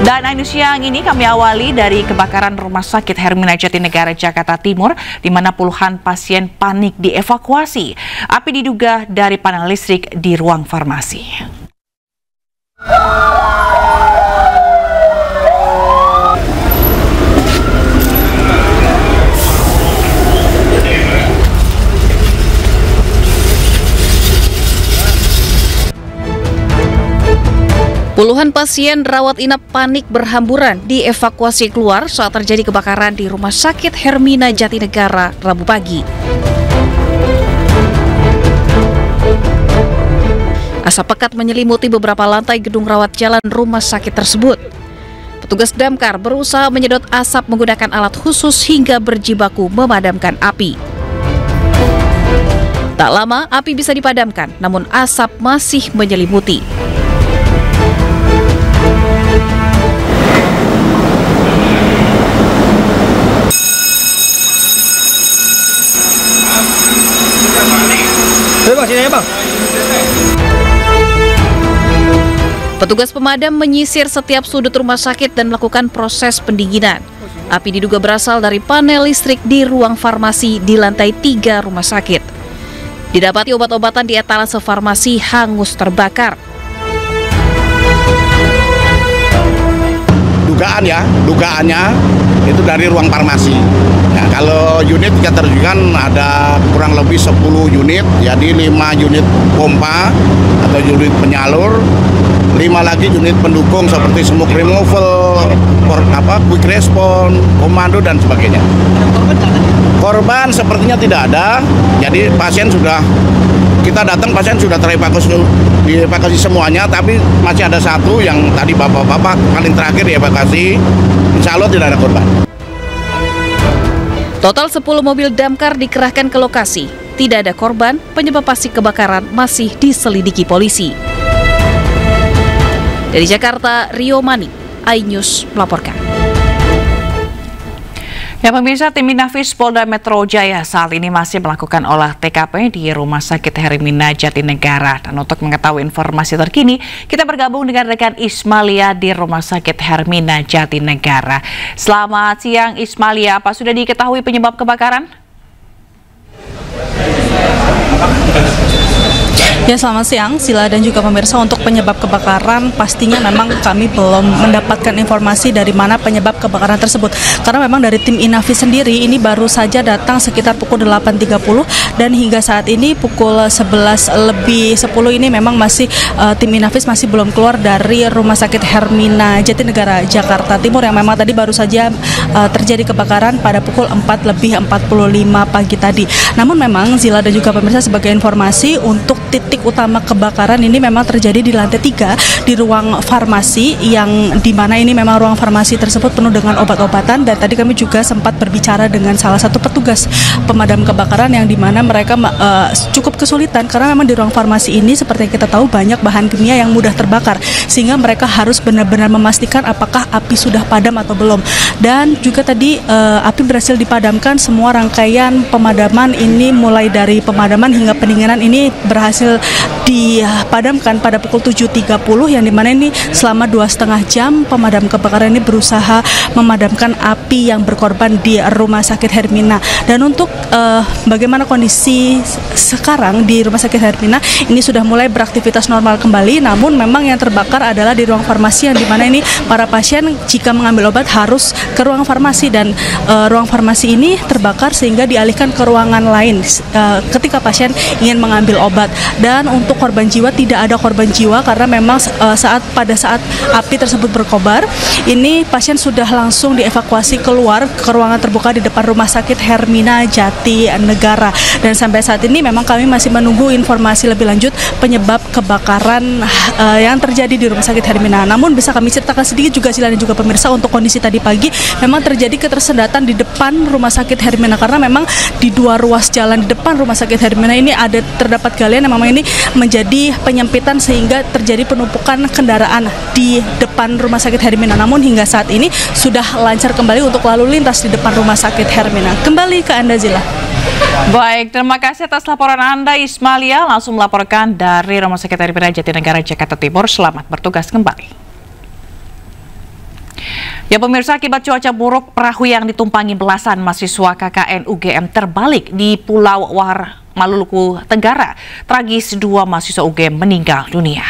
Dan Ainus siang ini kami awali dari kebakaran Rumah Sakit Hermina Jatinegara, Jakarta Timur, di mana puluhan pasien panik dievakuasi. Api diduga dari panel listrik di ruang farmasi. Puluhan pasien rawat inap panik berhamburan dievakuasi keluar saat terjadi kebakaran di Rumah Sakit Hermina Jatinegara, Rabu pagi. Asap pekat menyelimuti beberapa lantai gedung rawat jalan rumah sakit tersebut. Petugas damkar berusaha menyedot asap menggunakan alat khusus hingga berjibaku memadamkan api. Tak lama, api bisa dipadamkan, namun asap masih menyelimuti. Petugas pemadam menyisir setiap sudut rumah sakit dan melakukan proses pendinginan. Api diduga berasal dari panel listrik di ruang farmasi di lantai 3 rumah sakit. Didapati obat-obatan di etalase farmasi hangus terbakar. Dugaannya itu dari ruang farmasi. Ya, kalau unit kita terjukan ada kurang lebih 10 unit, jadi 5 unit pompa atau unit penyalur, 5 lagi unit pendukung seperti smoke removal, quick response, komando dan sebagainya. Korban sepertinya tidak ada, jadi kita datang pasien sudah dievakuasi semuanya, tapi masih ada satu yang tadi bapak-bapak paling terakhir dievakuasi. Insya Allah tidak ada korban. Total 10 mobil damkar dikerahkan ke lokasi. Tidak ada korban, penyebab pasti kebakaran masih diselidiki polisi. Dari Jakarta, Rio Mani, iNews melaporkan. Ya pemirsa, tim Inafis Polda Metro Jaya saat ini masih melakukan olah TKP di Rumah Sakit Hermina Jatinegara. Dan untuk mengetahui informasi terkini, kita bergabung dengan rekan Ismalia di Rumah Sakit Hermina Jatinegara. Selamat siang Ismalia, apa sudah diketahui penyebab kebakaran? Ya, selamat siang Sila dan juga pemirsa. Untuk penyebab kebakaran pastinya memang kami belum mendapatkan informasi dari mana penyebab kebakaran tersebut, karena memang dari tim Inafis sendiri ini baru saja datang sekitar pukul 8.30 dan hingga saat ini pukul 11.10 ini memang masih tim Inafis masih belum keluar dari Rumah Sakit Hermina Jatinegara, Jakarta Timur, yang memang tadi baru saja terjadi kebakaran pada pukul 4.45 pagi tadi. Namun memang Sila dan juga pemirsa, sebagai informasi, untuk titik utama kebakaran ini memang terjadi di lantai 3 di ruang farmasi, yang dimana ini memang ruang farmasi tersebut penuh dengan obat-obatan. Dan tadi kami juga sempat berbicara dengan salah satu petugas pemadam kebakaran yang dimana mereka cukup kesulitan, karena memang di ruang farmasi ini seperti yang kita tahu banyak bahan kimia yang mudah terbakar, sehingga mereka harus benar-benar memastikan apakah api sudah padam atau belum. Dan juga tadi api berhasil dipadamkan, semua rangkaian pemadaman ini mulai dari pemadaman hingga pendinginan ini berhasil dipadamkan pada pukul 7.30, yang dimana ini selama 2,5 jam pemadam kebakaran ini berusaha memadamkan api yang berkorban di Rumah Sakit Hermina. Dan untuk bagaimana kondisi sekarang di Rumah Sakit Hermina, ini sudah mulai beraktivitas normal kembali, namun memang yang terbakar adalah di ruang farmasi, yang dimana ini para pasien jika mengambil obat harus ke ruang farmasi, dan ruang farmasi ini terbakar sehingga dialihkan ke ruangan lain ketika pasien ingin mengambil obat. Dan untuk korban jiwa, tidak ada korban jiwa, karena memang pada saat api tersebut berkobar, ini pasien sudah langsung dievakuasi keluar ke ruangan terbuka di depan Rumah Sakit Hermina Jatinegara. Dan sampai saat ini memang kami masih menunggu informasi lebih lanjut penyebab kebakaran yang terjadi di Rumah Sakit Hermina. Namun bisa kami ceritakan sedikit juga Sila dan juga pemirsa, untuk kondisi tadi pagi memang terjadi ketersendatan di depan Rumah Sakit Hermina, karena memang di dua ruas jalan di depan Rumah Sakit Hermina ini terdapat galian yang memang ini menjadi penyempitan, sehingga terjadi penumpukan kendaraan di depan Rumah Sakit Hermina. Namun hingga saat ini sudah lancar kembali untuk lalu lintas di depan Rumah Sakit Hermina. Kembali ke Anda, Zila. Baik, terima kasih atas laporan Anda Ismalia, langsung melaporkan dari Rumah Sakit Hermina Jatinegara, Jakarta Timur. Selamat bertugas kembali. Ya pemirsa, akibat cuaca buruk, perahu yang ditumpangi belasan mahasiswa KKN UGM terbalik di Pulau Wahar, Maluku Tenggara. Tragis, 2 mahasiswa UGM meninggal dunia.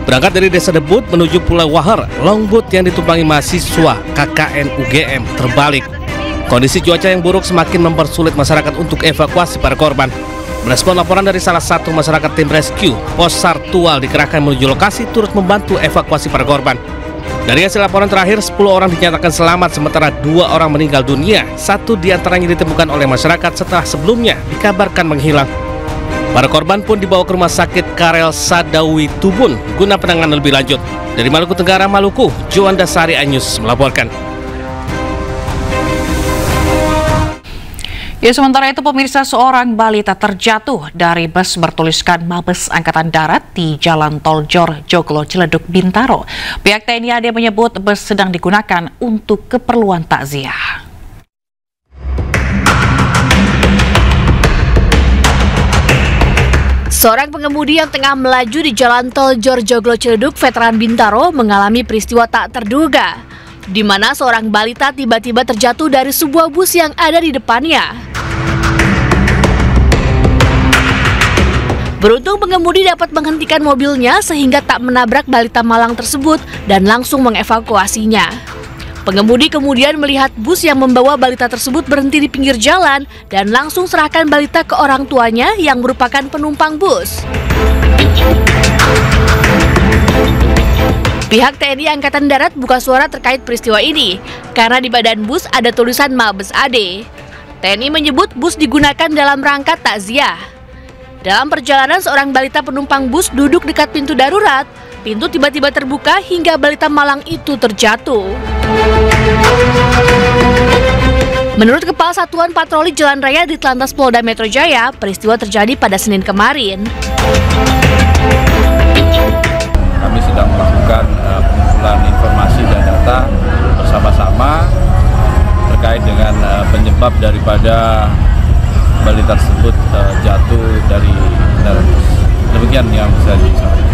Berangkat dari Desa Debut menuju Pulau Wahar, longboat yang ditumpangi mahasiswa KKN UGM terbalik. Kondisi cuaca yang buruk semakin mempersulit masyarakat untuk evakuasi para korban. Merespon laporan dari salah satu masyarakat, tim rescue Pos Sartual dikerahkan menuju lokasi turut membantu evakuasi para korban. Dari hasil laporan terakhir, 10 orang dinyatakan selamat, sementara 2 orang meninggal dunia. 1 diantaranya ditemukan oleh masyarakat setelah sebelumnya dikabarkan menghilang. Para korban pun dibawa ke Rumah Sakit Karel Sadawi Tubun guna penanganan lebih lanjut. Dari Maluku Tenggara, Maluku, Juanda Sari Anyus melaporkan. Ya, sementara itu pemirsa, seorang balita terjatuh dari bus bertuliskan Mabes Angkatan Darat di Jalan Tol Jor Joglo Ciledug Bintaro. Pihak TNI AD menyebut bus sedang digunakan untuk keperluan takziah. Seorang pengemudi yang tengah melaju di Jalan Tol Jor Joglo Ciledug Veteran Bintaro mengalami peristiwa tak terduga, di mana seorang balita tiba-tiba terjatuh dari sebuah bus yang ada di depannya. Beruntung pengemudi dapat menghentikan mobilnya sehingga tak menabrak balita malang tersebut dan langsung mengevakuasinya. Pengemudi kemudian melihat bus yang membawa balita tersebut berhenti di pinggir jalan dan langsung serahkan balita ke orang tuanya yang merupakan penumpang bus. Pihak TNI Angkatan Darat buka suara terkait peristiwa ini, karena di badan bus ada tulisan Mabes AD. TNI menyebut bus digunakan dalam rangka takziah. Dalam perjalanan, seorang balita penumpang bus duduk dekat pintu darurat. Pintu tiba-tiba terbuka hingga balita malang itu terjatuh. Menurut Kepala Satuan Patroli Jalan Raya di Ditlantas Polda Metro Jaya, peristiwa terjadi pada Senin kemarin. Kami sedang melakukan pengumpulan informasi dan data bersama-sama terkait dengan penyebab daripada balita tersebut jatuh dari kendaraan bus. Demikian yang bisa disampaikan.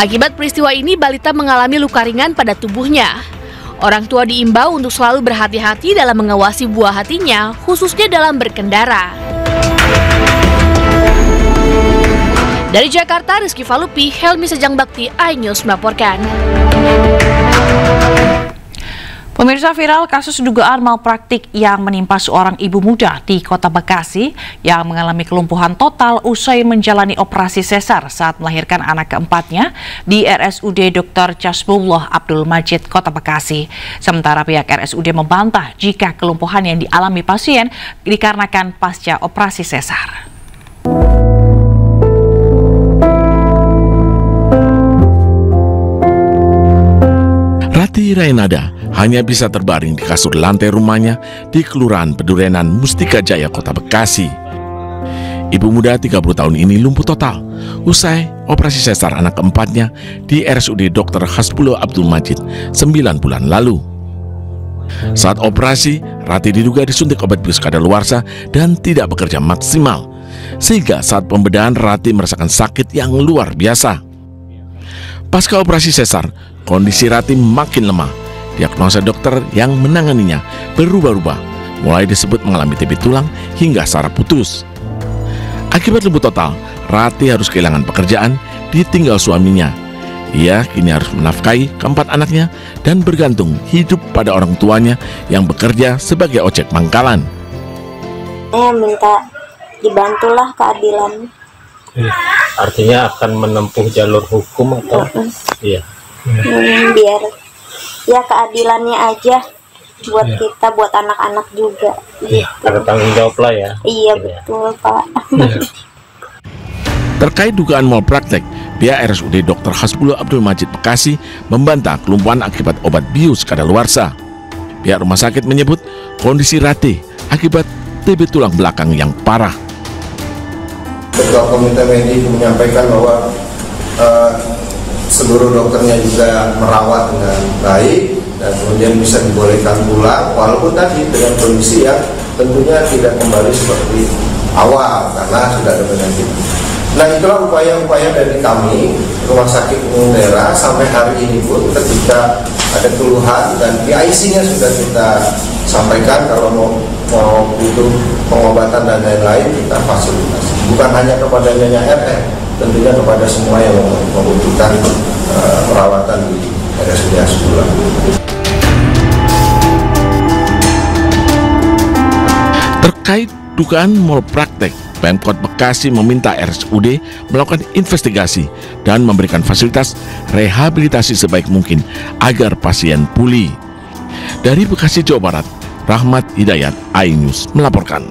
Akibat peristiwa ini, balita mengalami luka ringan pada tubuhnya. Orang tua diimbau untuk selalu berhati-hati dalam mengawasi buah hatinya, khususnya dalam berkendara. Dari Jakarta, Rizky Falupi, Helmi Sejang Bakti, iNews melaporkan. Pemirsa, viral kasus dugaan malpraktik yang menimpa seorang ibu muda di Kota Bekasi yang mengalami kelumpuhan total usai menjalani operasi sesar saat melahirkan anak keempatnya di RSUD Dr. Casbullah Abdul Majid, Kota Bekasi. Sementara pihak RSUD membantah jika kelumpuhan yang dialami pasien dikarenakan pasca operasi sesar. Rati Rainada hanya bisa terbaring di kasur lantai rumahnya di Kelurahan Pedurenan, Mustika Jaya, Kota Bekasi. Ibu muda 30 tahun ini lumpuh total usai operasi sesar anak keempatnya di RSUD Dr. Casbullah Abdul Majid 9 bulan lalu. Saat operasi, Rati diduga disuntik obat bius kadaluarsa dan tidak bekerja maksimal, sehingga saat pembedahan Rati merasakan sakit yang luar biasa. Pasca operasi sesar, kondisi Rati makin lemah. Diagnosa dokter yang menanganinya berubah-ubah, mulai disebut mengalami TB tulang hingga saraf putus. Akibat lumpuh total, Rati harus kehilangan pekerjaan, ditinggal suaminya. Ia kini harus menafkahi keempat anaknya dan bergantung hidup pada orang tuanya yang bekerja sebagai ojek pangkalan. Saya minta dibantulah keadilan. Artinya akan menempuh jalur hukum atau? Iya. Biar ya keadilannya aja buat kita, buat anak-anak juga. Iya, ada tanggung jawab lah ya. Iya, betul Pak. Terkait dugaan malpraktek, pihak RSUD Dr. Casbullah Abdul Majid Bekasi membantah kelumpuhan akibat obat bius kadaluarsa. Pihak rumah sakit menyebut kondisi Rati akibat TB tulang belakang yang parah. Ketua Komite Medis menyampaikan bahwa seluruh dokternya juga merawat dengan baik, dan kemudian bisa dibolehkan pulang, walaupun tadi dengan kondisi yang tentunya tidak kembali seperti awal karena sudah ada penyakit. Nah, itulah upaya-upaya dari kami Rumah Sakit Umum Daerah sampai hari ini pun, ketika ada keluhan dan PIC-nya sudah kita sampaikan, kalau mau butuh pengobatan dan lain-lain kita fasilitasi. Bukan hanya kepada Nyonya RR, tentunya kepada semua yang membutuhkan perawatan di RSUD Hasbulla. Terkait dugaan malpraktek, Pemkot Bekasi meminta RSUD melakukan investigasi dan memberikan fasilitas rehabilitasi sebaik mungkin agar pasien pulih. Dari Bekasi, Jawa Barat, Rahmat Hidayat, iNews melaporkan.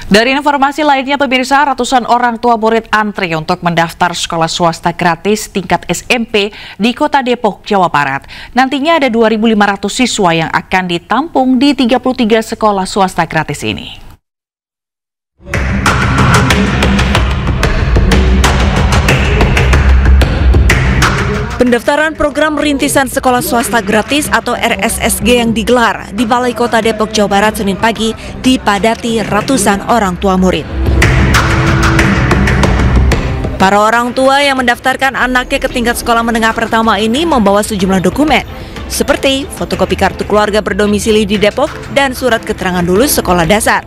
Dari informasi lainnya, pemirsa, ratusan orang tua murid antri untuk mendaftar sekolah swasta gratis tingkat SMP di Kota Depok, Jawa Barat. Nantinya ada 2.500 siswa yang akan ditampung di 33 sekolah swasta gratis ini. Pendaftaran program rintisan sekolah swasta gratis atau RSSG yang digelar di Balai Kota Depok, Jawa Barat Senin pagi dipadati ratusan orang tua murid. Para orang tua yang mendaftarkan anaknya ke tingkat sekolah menengah pertama ini membawa sejumlah dokumen, seperti fotokopi kartu keluarga berdomisili di Depok dan surat keterangan lulus sekolah dasar.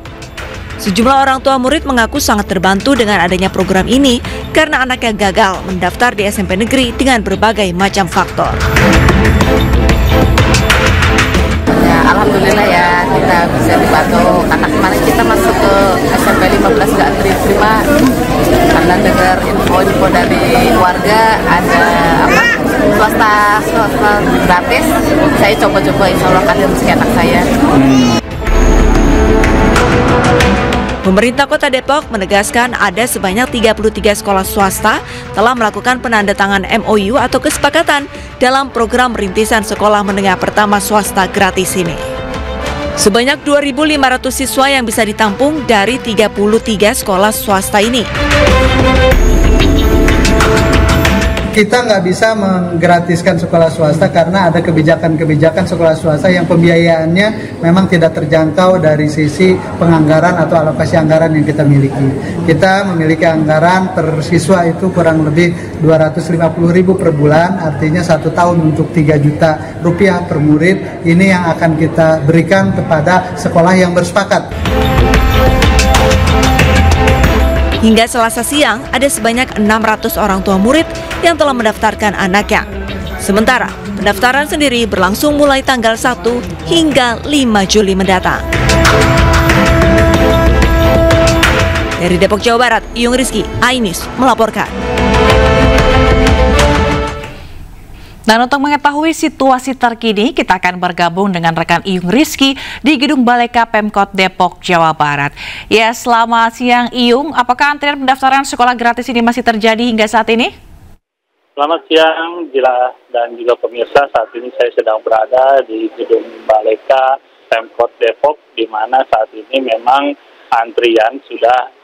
Sejumlah orang tua murid mengaku sangat terbantu dengan adanya program ini karena anaknya gagal mendaftar di SMP negeri dengan berbagai macam faktor. Ya, alhamdulillah ya kita bisa dibantu karena kemarin kita masuk ke SMP 15 nggak terima karena dengar info dari warga ada swasta gratis. Saya coba-coba, insya Allah kan rezeki anak saya. Pemerintah Kota Depok menegaskan ada sebanyak 33 sekolah swasta telah melakukan penandatangan MOU atau kesepakatan dalam program rintisan sekolah menengah pertama swasta gratis ini. Sebanyak 2.500 siswa yang bisa ditampung dari 33 sekolah swasta ini. Kita nggak bisa menggratiskan sekolah swasta karena ada kebijakan-kebijakan sekolah swasta yang pembiayaannya memang tidak terjangkau dari sisi penganggaran atau alokasi anggaran yang kita miliki. Kita memiliki anggaran per siswa itu kurang lebih 250.000 per bulan, artinya 1 tahun untuk 3 juta rupiah per murid. Ini yang akan kita berikan kepada sekolah yang bersepakat. Hingga Selasa siang, ada sebanyak 600 orang tua murid yang telah mendaftarkan anaknya. Sementara, pendaftaran sendiri berlangsung mulai tanggal 1 hingga 5 Juli mendatang. Dari Depok, Jawa Barat, Iyung Rizky, iNews melaporkan. Dan untuk mengetahui situasi terkini, kita akan bergabung dengan rekan Iyung Rizky di Gedung Balai Pemkot Depok, Jawa Barat. Ya, selamat siang Iyung. Apakah antrian pendaftaran sekolah gratis ini masih terjadi hingga saat ini? Selamat siang, Gila dan juga pemirsa. Saat ini saya sedang berada di Gedung Balai Pemkot Depok, di mana saat ini memang antrian sudah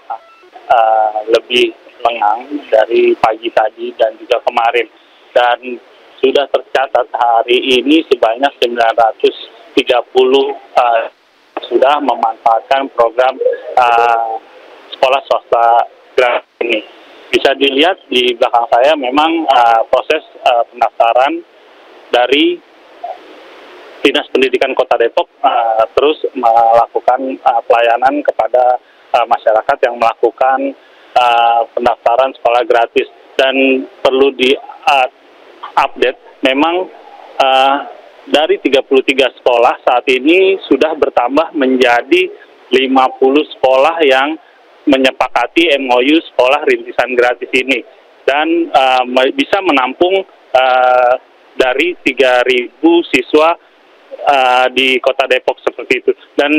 lebih lengang dari pagi tadi dan juga kemarin. Dan sudah tercatat hari ini sebanyak 930 sudah memanfaatkan program sekolah swasta gratis ini. Bisa dilihat di belakang saya memang proses pendaftaran dari Dinas Pendidikan Kota Depok terus melakukan pelayanan kepada masyarakat yang melakukan pendaftaran sekolah gratis. Dan perlu update, memang dari 33 sekolah saat ini sudah bertambah menjadi 50 sekolah yang menyepakati MOU sekolah rintisan gratis ini dan bisa menampung dari 3.000 siswa di Kota Depok seperti itu. Dan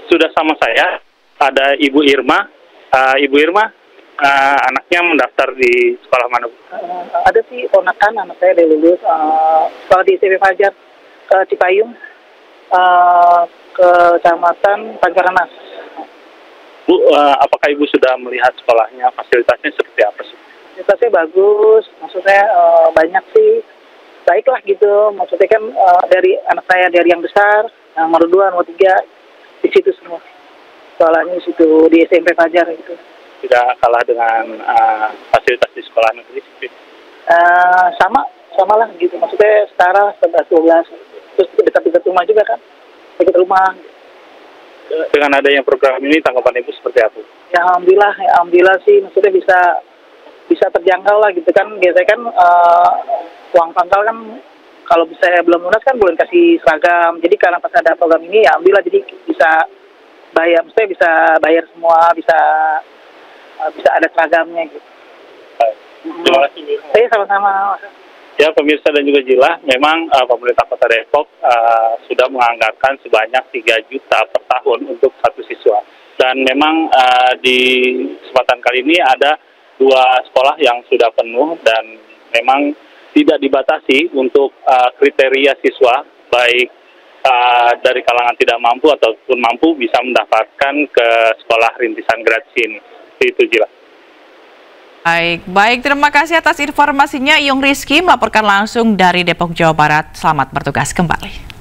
sudah sama saya ada Ibu Irma. Ibu Irma, anaknya mendaftar di sekolah mana? Ada sih ponakan anak saya udah lulus sekolah di SMP Fajar ke Cipayung, Kecamatan Pancaranas. Bu, apakah Ibu sudah melihat sekolahnya, fasilitasnya seperti apa sih? fasilitasnya bagus, maksudnya banyak sih, baiklah gitu. Maksudnya kan dari anak saya dari yang besar, yang nomor 2, nomor 3 di situ semua. Sekolahnya di situ di SMP Fajar gitu. Tidak kalah dengan fasilitas di sekolah negeri. Sama lah gitu. Maksudnya setara 11-12. Terus dekat-dekat rumah juga kan, dekat rumah. Dengan adanya program ini tanggapan Ibu seperti apa? Ya alhamdulillah sih, maksudnya bisa terjangkau lah gitu kan. Biasanya kan uang pangkal kan kalau saya belum lunas kan boleh kasih seragam. Jadi karena pas ada program ini ya alhamdulillah jadi bisa bayar, maksudnya bisa bayar semua, bisa ada seragamnya gitu. Terima kasih. Saya sama-sama. Ya pemirsa dan juga Jila, memang pemerintah Kota Depok sudah menganggarkan sebanyak 3 juta per tahun untuk satu siswa. Dan memang di kesempatan kali ini ada 2 sekolah yang sudah penuh dan memang tidak dibatasi untuk kriteria siswa, baik dari kalangan tidak mampu ataupun mampu bisa mendapatkan ke sekolah rintisan gratis ini. Itu Jila. Baik, terima kasih atas informasinya. Yung Rizky melaporkan langsung dari Depok, Jawa Barat. Selamat bertugas kembali.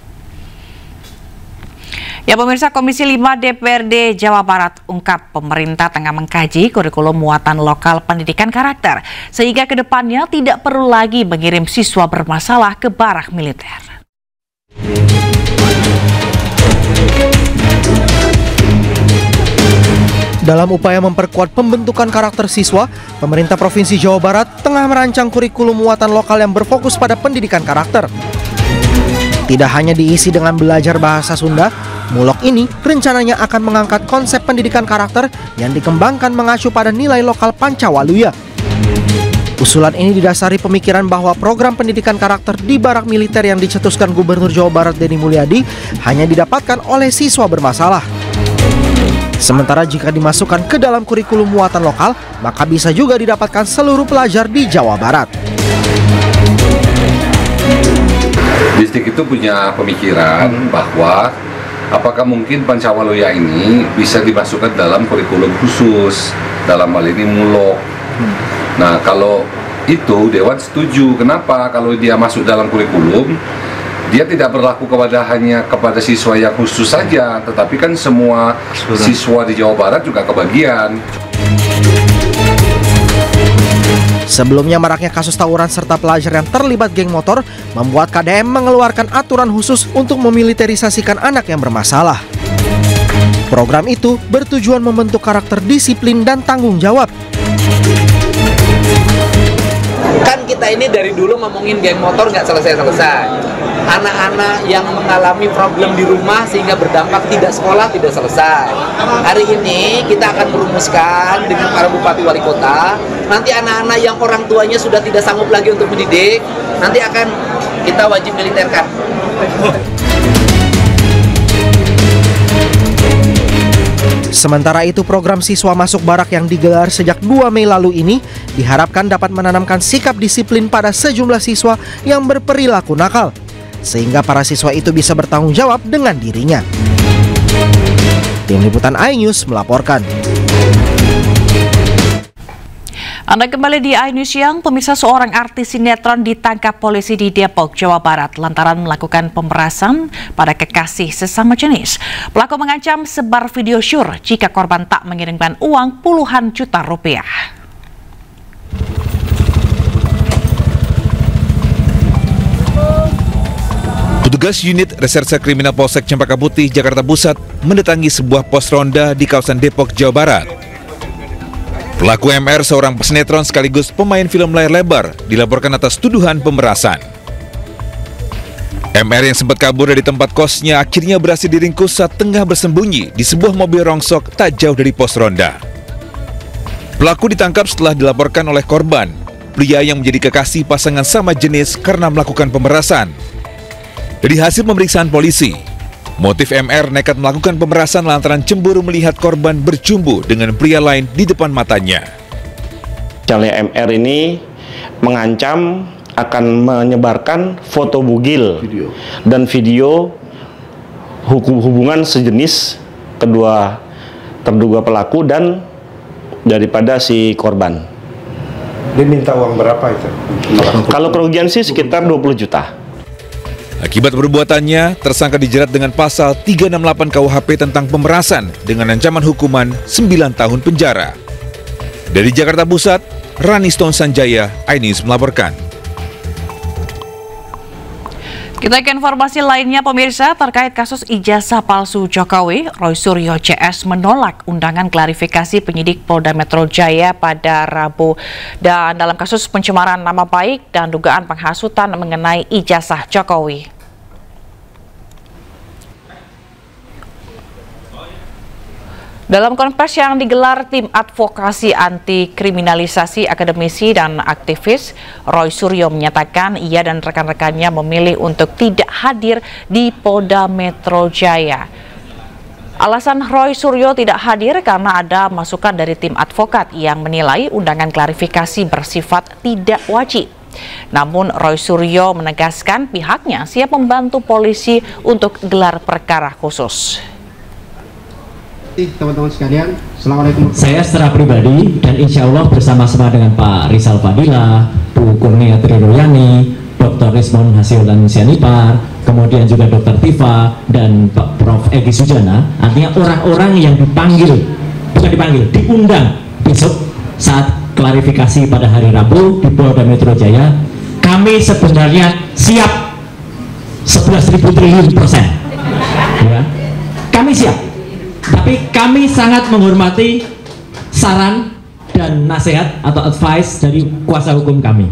Ya pemirsa, Komisi 5 DPRD Jawa Barat ungkap pemerintah tengah mengkaji kurikulum muatan lokal pendidikan karakter, sehingga kedepannya tidak perlu lagi mengirim siswa bermasalah ke barak militer. Dalam upaya memperkuat pembentukan karakter siswa, pemerintah Provinsi Jawa Barat tengah merancang kurikulum muatan lokal yang berfokus pada pendidikan karakter. Tidak hanya diisi dengan belajar bahasa Sunda, mulok ini rencananya akan mengangkat konsep pendidikan karakter yang dikembangkan mengacu pada nilai lokal Pancawaluya. Usulan ini didasari pemikiran bahwa program pendidikan karakter di barak militer yang dicetuskan Gubernur Jawa Barat Denny Mulyadi hanya didapatkan oleh siswa bermasalah. Sementara jika dimasukkan ke dalam kurikulum muatan lokal, maka bisa juga didapatkan seluruh pelajar di Jawa Barat. Distrik itu punya pemikiran bahwa apakah mungkin Pancawaluya ini bisa dimasukkan dalam kurikulum khusus, dalam hal ini mulok. Nah, kalau itu Dewan setuju. Kenapa? Kalau dia masuk dalam kurikulum, dia tidak berlaku hanya kepada siswa yang khusus saja, tetapi kan semua siswa di Jawa Barat juga kebagian. Sebelumnya maraknya kasus tawuran serta pelajar yang terlibat geng motor membuat KDM mengeluarkan aturan khusus untuk memiliterisasikan anak yang bermasalah. Program itu bertujuan membentuk karakter disiplin dan tanggung jawab. Kan kita ini dari dulu ngomongin geng motor nggak selesai-selesai. Anak-anak yang mengalami problem di rumah sehingga berdampak tidak sekolah tidak selesai. Hari ini kita akan merumuskan dengan para bupati wali kota. Nanti anak-anak yang orang tuanya sudah tidak sanggup lagi untuk mendidik, nanti akan kita wajib militerkan. Sementara itu program siswa masuk barak yang digelar sejak 2 Mei lalu ini diharapkan dapat menanamkan sikap disiplin pada sejumlah siswa yang berperilaku nakal, sehingga para siswa itu bisa bertanggung jawab dengan dirinya. Tim Liputan iNews melaporkan. Anda kembali di iNews Siang. Pemirsa, seorang artis sinetron ditangkap polisi di Depok, Jawa Barat lantaran melakukan pemerasan pada kekasih sesama jenis. Pelaku mengancam sebar video syur jika korban tak mengirimkan uang puluhan juta rupiah. Petugas unit Reserse Kriminal Polsek Cempaka Putih, Jakarta Pusat mendatangi sebuah pos ronda di kawasan Depok, Jawa Barat. Pelaku MR, seorang pesinetron sekaligus pemain film layar lebar, dilaporkan atas tuduhan pemerasan. MR yang sempat kabur dari tempat kosnya akhirnya berhasil diringkus saat tengah bersembunyi di sebuah mobil rongsok tak jauh dari pos ronda. Pelaku ditangkap setelah dilaporkan oleh korban, pria yang menjadi kekasih pasangan sama jenis karena melakukan pemerasan. Dari hasil pemeriksaan polisi, motif MR nekat melakukan pemerasan lantaran cemburu melihat korban bercumbu dengan pria lain di depan matanya. Misalnya MR ini mengancam akan menyebarkan foto bugil dan video hubungan sejenis kedua terduga pelaku dan daripada si korban. Dia minta uang berapa itu? Kalau kerugian sih sekitar 20 juta. Akibat perbuatannya, tersangka dijerat dengan pasal 368 KUHP tentang pemerasan dengan ancaman hukuman 9 tahun penjara. Dari Jakarta Pusat, Rani Stone Sanjaya, iNews melaporkan. Kita ke informasi lainnya pemirsa terkait kasus ijazah palsu Jokowi. Roy Suryo CS menolak undangan klarifikasi penyidik Polda Metro Jaya pada Rabu. Dan dalam kasus pencemaran nama baik dan dugaan penghasutan mengenai ijazah Jokowi. Dalam konferensi yang digelar tim advokasi anti kriminalisasi akademisi dan aktivis, Roy Suryo menyatakan ia dan rekan-rekannya memilih untuk tidak hadir di Polda Metro Jaya. Alasan Roy Suryo tidak hadir karena ada masukan dari tim advokat yang menilai undangan klarifikasi bersifat tidak wajib. Namun Roy Suryo menegaskan pihaknya siap membantu polisi untuk gelar perkara khusus. Teman-teman sekalian, Assalamualaikum. Saya secara pribadi dan insya Allah bersama-sama dengan Pak Rizal Fadila, Bu Kurnia Triroyani, Dr. Rismon Hasildan Sianipar, kemudian juga Dr. Tifa dan Pak Prof. Egy Sujana, artinya orang-orang yang diundang besok saat klarifikasi pada hari Rabu di Polda Metro Jaya, kami sebenarnya siap 11.000 triliun %. Ya. Kami siap. Tapi kami sangat menghormati saran dan nasihat atau advice dari kuasa hukum kami.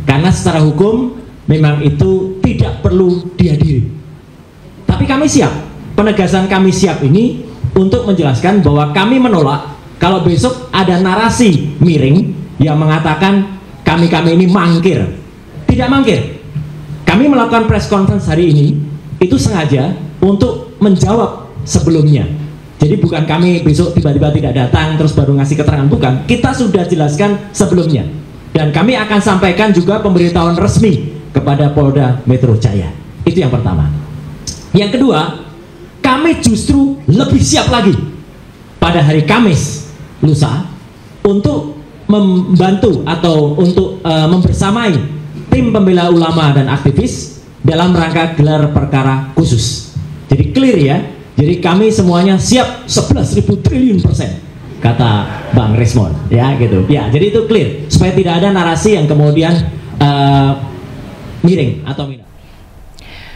Karena secara hukum memang itu tidak perlu dihadiri. Tapi kami siap. Penegasan kami siap ini untuk menjelaskan bahwa kami menolak kalau besok ada narasi miring yang mengatakan kami ini mangkir. Tidak mangkir. Kami melakukan press conference hari ini itu sengaja untuk menjawab sebelumnya. Jadi bukan kami besok tiba-tiba tidak datang terus baru ngasih keterangan, bukan. Kita sudah jelaskan sebelumnya. Dan kami akan sampaikan juga pemberitahuan resmi kepada Polda Metro Jaya. Itu yang pertama. Yang kedua, kami justru lebih siap lagi pada hari Kamis lusa untuk membantu atau untuk membersamai tim pembela ulama dan aktivis dalam rangka gelar perkara khusus. Jadi clear ya. Jadi kami semuanya siap 11.000 triliun %, kata Bang Rismon, ya gitu. Ya, jadi itu clear supaya tidak ada narasi yang kemudian miring atau minat.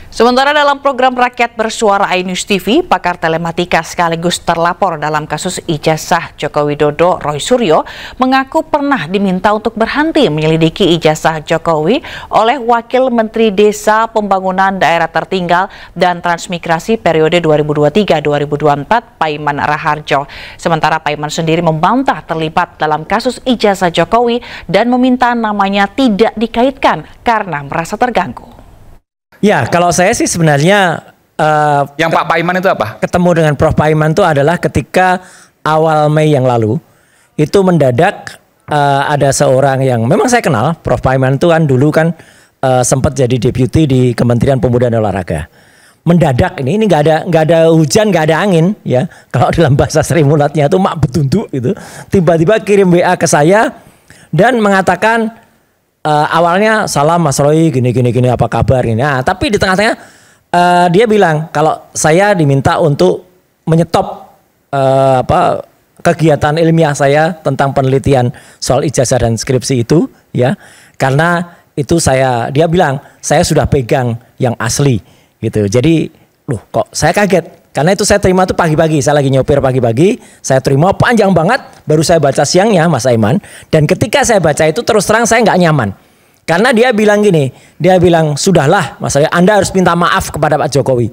Sementara dalam program Rakyat Bersuara iNews TV, pakar telematika sekaligus terlapor dalam kasus ijazah Joko Widodo, Roy Suryo, mengaku pernah diminta untuk berhenti menyelidiki ijazah Jokowi oleh Wakil Menteri Desa Pembangunan Daerah Tertinggal dan Transmigrasi periode 2023-2024, Paiman Raharjo. Sementara Paiman sendiri membantah terlibat dalam kasus ijazah Jokowi dan meminta namanya tidak dikaitkan karena merasa terganggu. Ya, kalau saya sih sebenarnya yang Pak Paiman itu apa? Ketemu dengan Prof. Paiman itu adalah ketika awal Mei yang lalu itu mendadak ada seorang yang memang saya kenal. Prof. Paiman itu kan dulu kan sempat jadi deputi di Kementerian Pemuda dan Olahraga. Mendadak ini nggak ada hujan, nggak ada angin ya. Kalau dalam bahasa Sri Mulatnya itu mak betunduk gitu. Tiba-tiba kirim WA ke saya dan mengatakan awalnya salam Mas Roy gini apa kabar ini. Nah, tapi di tengah-tengah dia bilang kalau saya diminta untuk menyetop kegiatan ilmiah saya tentang penelitian soal ijazah dan skripsi itu ya. Karena itu dia bilang saya sudah pegang yang asli gitu. Jadi loh kok saya kaget. Karena itu saya terima tuh pagi-pagi, saya lagi nyopir pagi-pagi, saya terima panjang banget, baru saya baca siangnya Mas Aiman. Dan ketika saya baca itu terus terang saya nggak nyaman. Karena dia bilang gini, dia bilang sudahlah Mas Roy, Anda harus minta maaf kepada Pak Jokowi.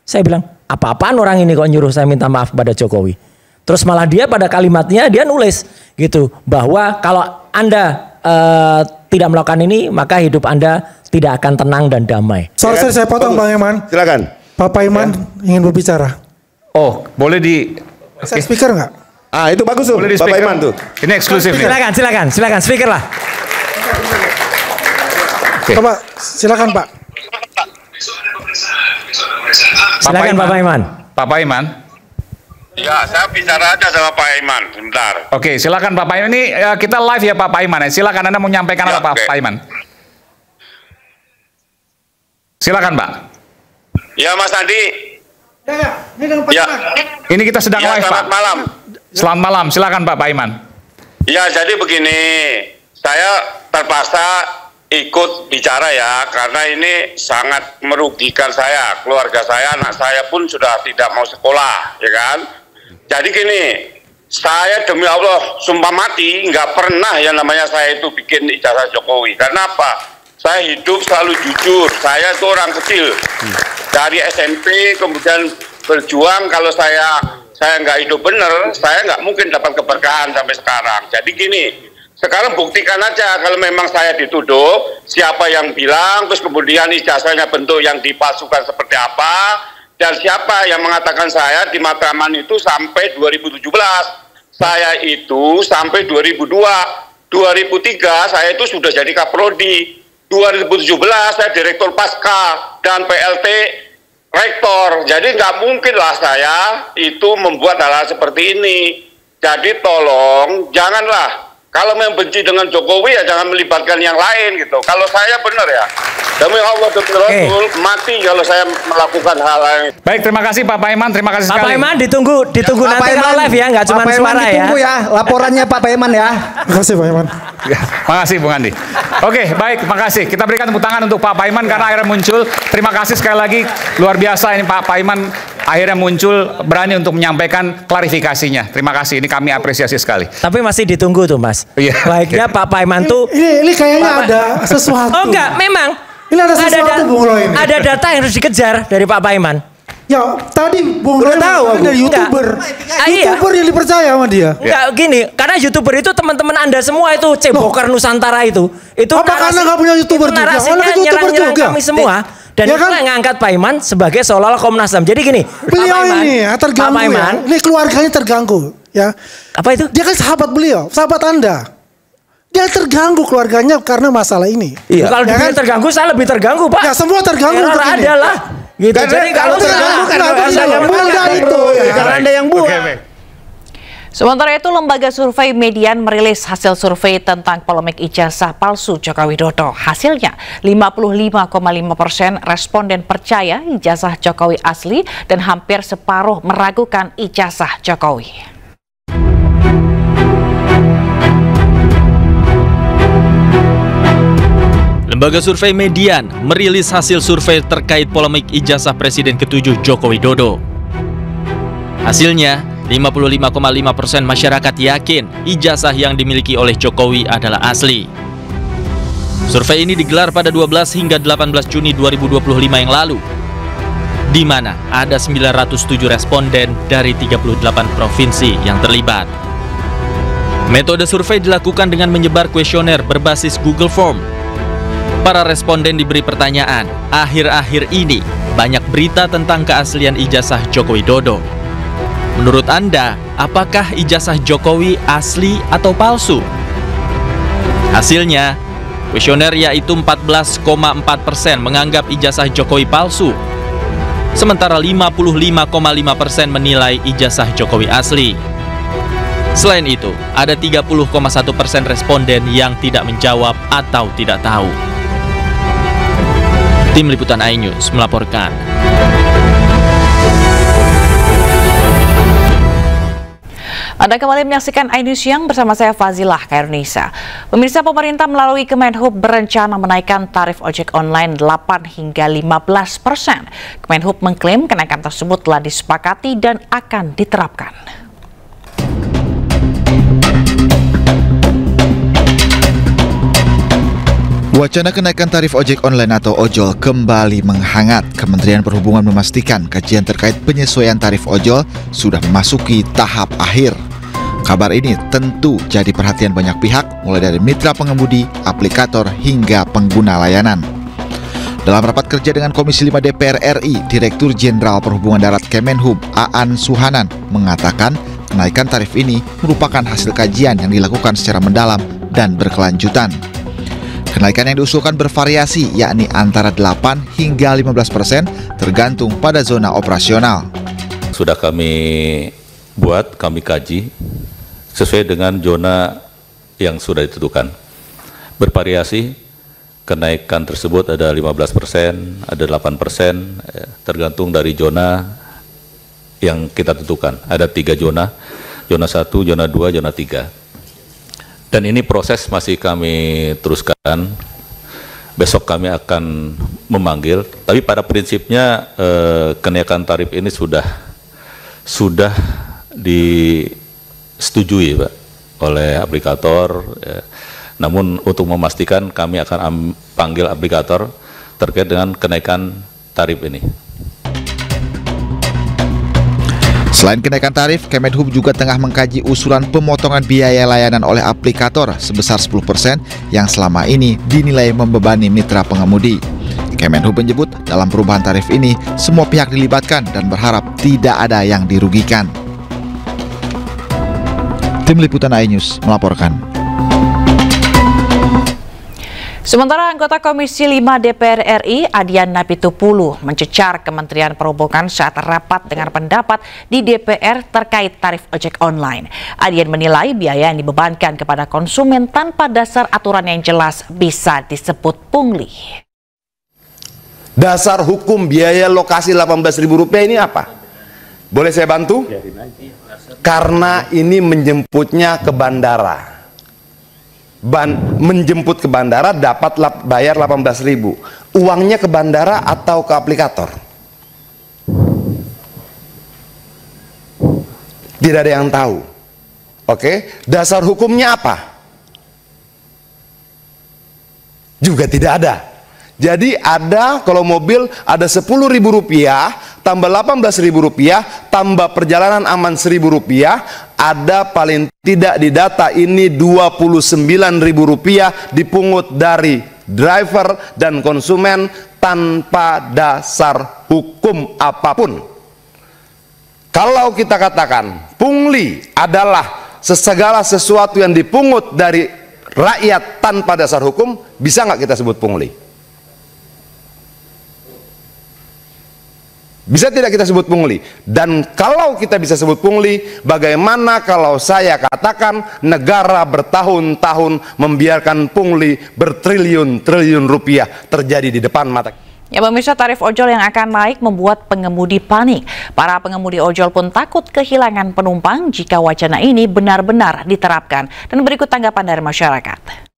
Saya bilang apa-apaan orang ini kok nyuruh saya minta maaf kepada Jokowi. Terus malah dia pada kalimatnya dia nulis gitu, bahwa kalau Anda tidak melakukan ini maka hidup Anda tidak akan tenang dan damai. Sorry saya potong Bang Iman. Silakan. Pak Paiman ingin berbicara. Oh, boleh di speaker nggak? Itu bagus tuh. Boleh di speaker. Pak Paiman tuh. Ini eksklusif nih. Silakan speaker lah. Coba silakan Pak. Silakan Pak Paiman. Pak Paiman. Ya, saya bicara aja sama Pak Iman, sebentar. Oke, silakan Pak Iman. Ini kita live ya Pak Iman. Silakan Anda mau menyampaikan ya, apa Pak Iman? Silakan Pak. Ya Mas Andi. Ya. Ini kita sedang live selamat Pak. Malam. Selamat malam, silakan Pak Iman. Ya, jadi begini, saya terpaksa ikut bicara ya, karena ini sangat merugikan saya, keluarga saya, anak saya pun sudah tidak mau sekolah, ya kan? Jadi gini, saya demi Allah sumpah mati nggak pernah yang namanya saya itu bikin ijazah Jokowi. Karena apa? Saya hidup selalu jujur. Saya itu orang kecil dari SMP, kemudian berjuang. Kalau saya nggak hidup bener, saya nggak mungkin dapat keberkahan sampai sekarang. Jadi gini, sekarang buktikan aja kalau memang saya dituduh, siapa yang bilang, terus kemudian ijazahnya bentuk yang dipalsukan seperti apa, dan siapa yang mengatakan saya di Matraman itu sampai 2017. Saya itu sampai 2002, 2003 saya itu sudah jadi Kaprodi, 2017 saya Direktur Pasca dan PLT Rektor. Jadi nggak mungkin lah saya itu membuat hal-hal seperti ini. Jadi tolong janganlah, kalau membenci dengan Jokowi ya jangan melibatkan yang lain gitu. Kalau saya benar ya, demi Allah betul-betul mati kalau saya melakukan hal lain. Baik, terima kasih Pak Paiman, terima kasih sekali. Pak Paiman ditunggu Pak nanti Paiman, kalau live ya, nggak cuma suara ya. Ditunggu ya laporannya Pak Paiman ya. Terima kasih Pak Paiman. Makasih Bung Andi. Oke, baik, makasih. Kita berikan tepuk tangan untuk Pak Paiman karena akhirnya muncul. Terima kasih sekali lagi, luar biasa ini Pak Paiman akhirnya muncul berani untuk menyampaikan klarifikasinya. Terima kasih, ini kami apresiasi sekali. Tapi masih ditunggu tuh Mas. Iya. Baiknya Pak Paiman tuh. Ini kayaknya ada sesuatu. Oh enggak, memang. Ini ada sesuatu Bung Roy ini. Ada data yang harus dikejar dari Pak Paiman. Ya tadi Bung Roy tahu dari YouTuber. YouTuber yang dipercaya sama dia. Enggak gini, karena YouTuber itu teman-teman Anda semua itu Ceboker Nusantara itu. Apa karena nggak punya YouTuber juga? Narasinya nyerang-nyerang kami semua. Dan ya itu kan? yang ngangkat Pak Iman sebagai seolah-olah Komnas HAM. Jadi gini, beliau ini terganggu Pak Iman, ya. Ini keluarganya terganggu ya. Apa itu? Dia kan sahabat beliau, sahabat Anda. Dia terganggu keluarganya karena masalah ini. Iya. Kalau dia kan? Terganggu, saya lebih terganggu Pak. Ya semua terganggu. Ada lah. Gitu. Jadi kalau terganggu karena Anda yang buat. Karena Anda yang buat. Sementara itu, Lembaga Survei Median merilis hasil survei tentang polemik ijazah palsu Joko Widodo. Hasilnya, 55,5% responden percaya ijazah Jokowi asli dan hampir separuh meragukan ijazah Jokowi. Lembaga Survei Median merilis hasil survei terkait polemik ijazah Presiden ke-7 Joko Widodo. Hasilnya, 55,5% masyarakat yakin ijazah yang dimiliki oleh Jokowi adalah asli. Survei ini digelar pada 12 hingga 18 Juni 2025 yang lalu, di mana ada 907 responden dari 38 provinsi yang terlibat. Metode survei dilakukan dengan menyebar kuesioner berbasis Google Form. Para responden diberi pertanyaan, akhir-akhir ini banyak berita tentang keaslian ijazah Joko Widodo. Menurut Anda, apakah ijazah Jokowi asli atau palsu? Hasilnya, kuesioner yaitu 14,4% menganggap ijazah Jokowi palsu, sementara 55,5% menilai ijazah Jokowi asli. Selain itu, ada 30,1% responden yang tidak menjawab atau tidak tahu. Tim Liputan iNews melaporkan. Anda kembali menyaksikan iNews Siang bersama saya Fazilah Kairunisa. Pemirsa, pemerintah melalui Kemenhub berencana menaikkan tarif ojek online 8 hingga 15%. Kemenhub mengklaim kenaikan tersebut telah disepakati dan akan diterapkan. Wacana kenaikan tarif ojek online atau ojol kembali menghangat. Kementerian Perhubungan memastikan kajian terkait penyesuaian tarif ojol sudah memasuki tahap akhir. Kabar ini tentu jadi perhatian banyak pihak, mulai dari mitra pengemudi, aplikator, hingga pengguna layanan. Dalam rapat kerja dengan Komisi 5 DPR RI, Direktur Jenderal Perhubungan Darat Kemenhub, Aan Suhanan, mengatakan kenaikan tarif ini merupakan hasil kajian yang dilakukan secara mendalam dan berkelanjutan. Kenaikan yang diusulkan bervariasi, yakni antara 8 hingga 15% tergantung pada zona operasional. Sudah kami buat, kami kaji sesuai dengan zona yang sudah ditentukan. Bervariasi, kenaikan tersebut ada 15%, ada 8%, tergantung dari zona yang kita tentukan. Ada 3 zona, zona 1, zona 2, zona 3. Dan ini proses masih kami teruskan. Besok kami akan memanggil, tapi pada prinsipnya kenaikan tarif ini sudah disetujui, Pak, oleh aplikator. Namun untuk memastikan kami akan panggil aplikator terkait dengan kenaikan tarif ini. Selain kenaikan tarif, Kemenhub juga tengah mengkaji usulan pemotongan biaya layanan oleh aplikator sebesar 10% yang selama ini dinilai membebani mitra pengemudi. Kemenhub menyebut dalam perubahan tarif ini semua pihak dilibatkan dan berharap tidak ada yang dirugikan. Tim Liputan iNews melaporkan. Sementara anggota Komisi 5 DPR RI, Adian Napitupulu, mencecar Kementerian Perhubungan saat rapat dengar pendapat di DPR terkait tarif ojek online. Adian menilai biaya yang dibebankan kepada konsumen tanpa dasar aturan yang jelas bisa disebut pungli. Dasar hukum biaya lokasi Rp18.000 ini apa? Boleh saya bantu? Karena ini menjemputnya ke bandara. Menjemput ke bandara dapat bayar 18.000. Uangnya ke bandara atau ke aplikator? Tidak ada yang tahu. Oke, dasar hukumnya apa? Juga tidak ada. Jadi ada, kalau mobil ada Rp10.000 tambah Rp18.000 tambah perjalanan aman Rp1.000, ada paling tidak di data ini Rp29.000 dipungut dari driver dan konsumen tanpa dasar hukum apapun. Kalau kita katakan pungli adalah segala sesuatu yang dipungut dari rakyat tanpa dasar hukum, bisa nggak kita sebut pungli? Bisa tidak kita sebut pungli? Dan kalau kita bisa sebut pungli, bagaimana kalau saya katakan negara bertahun-tahun membiarkan pungli bertriliun-triliun rupiah terjadi di depan mata? Ya pemirsa, tarif ojol yang akan naik membuat pengemudi panik. Para pengemudi ojol pun takut kehilangan penumpang jika wacana ini benar-benar diterapkan. Dan berikut tanggapan dari masyarakat.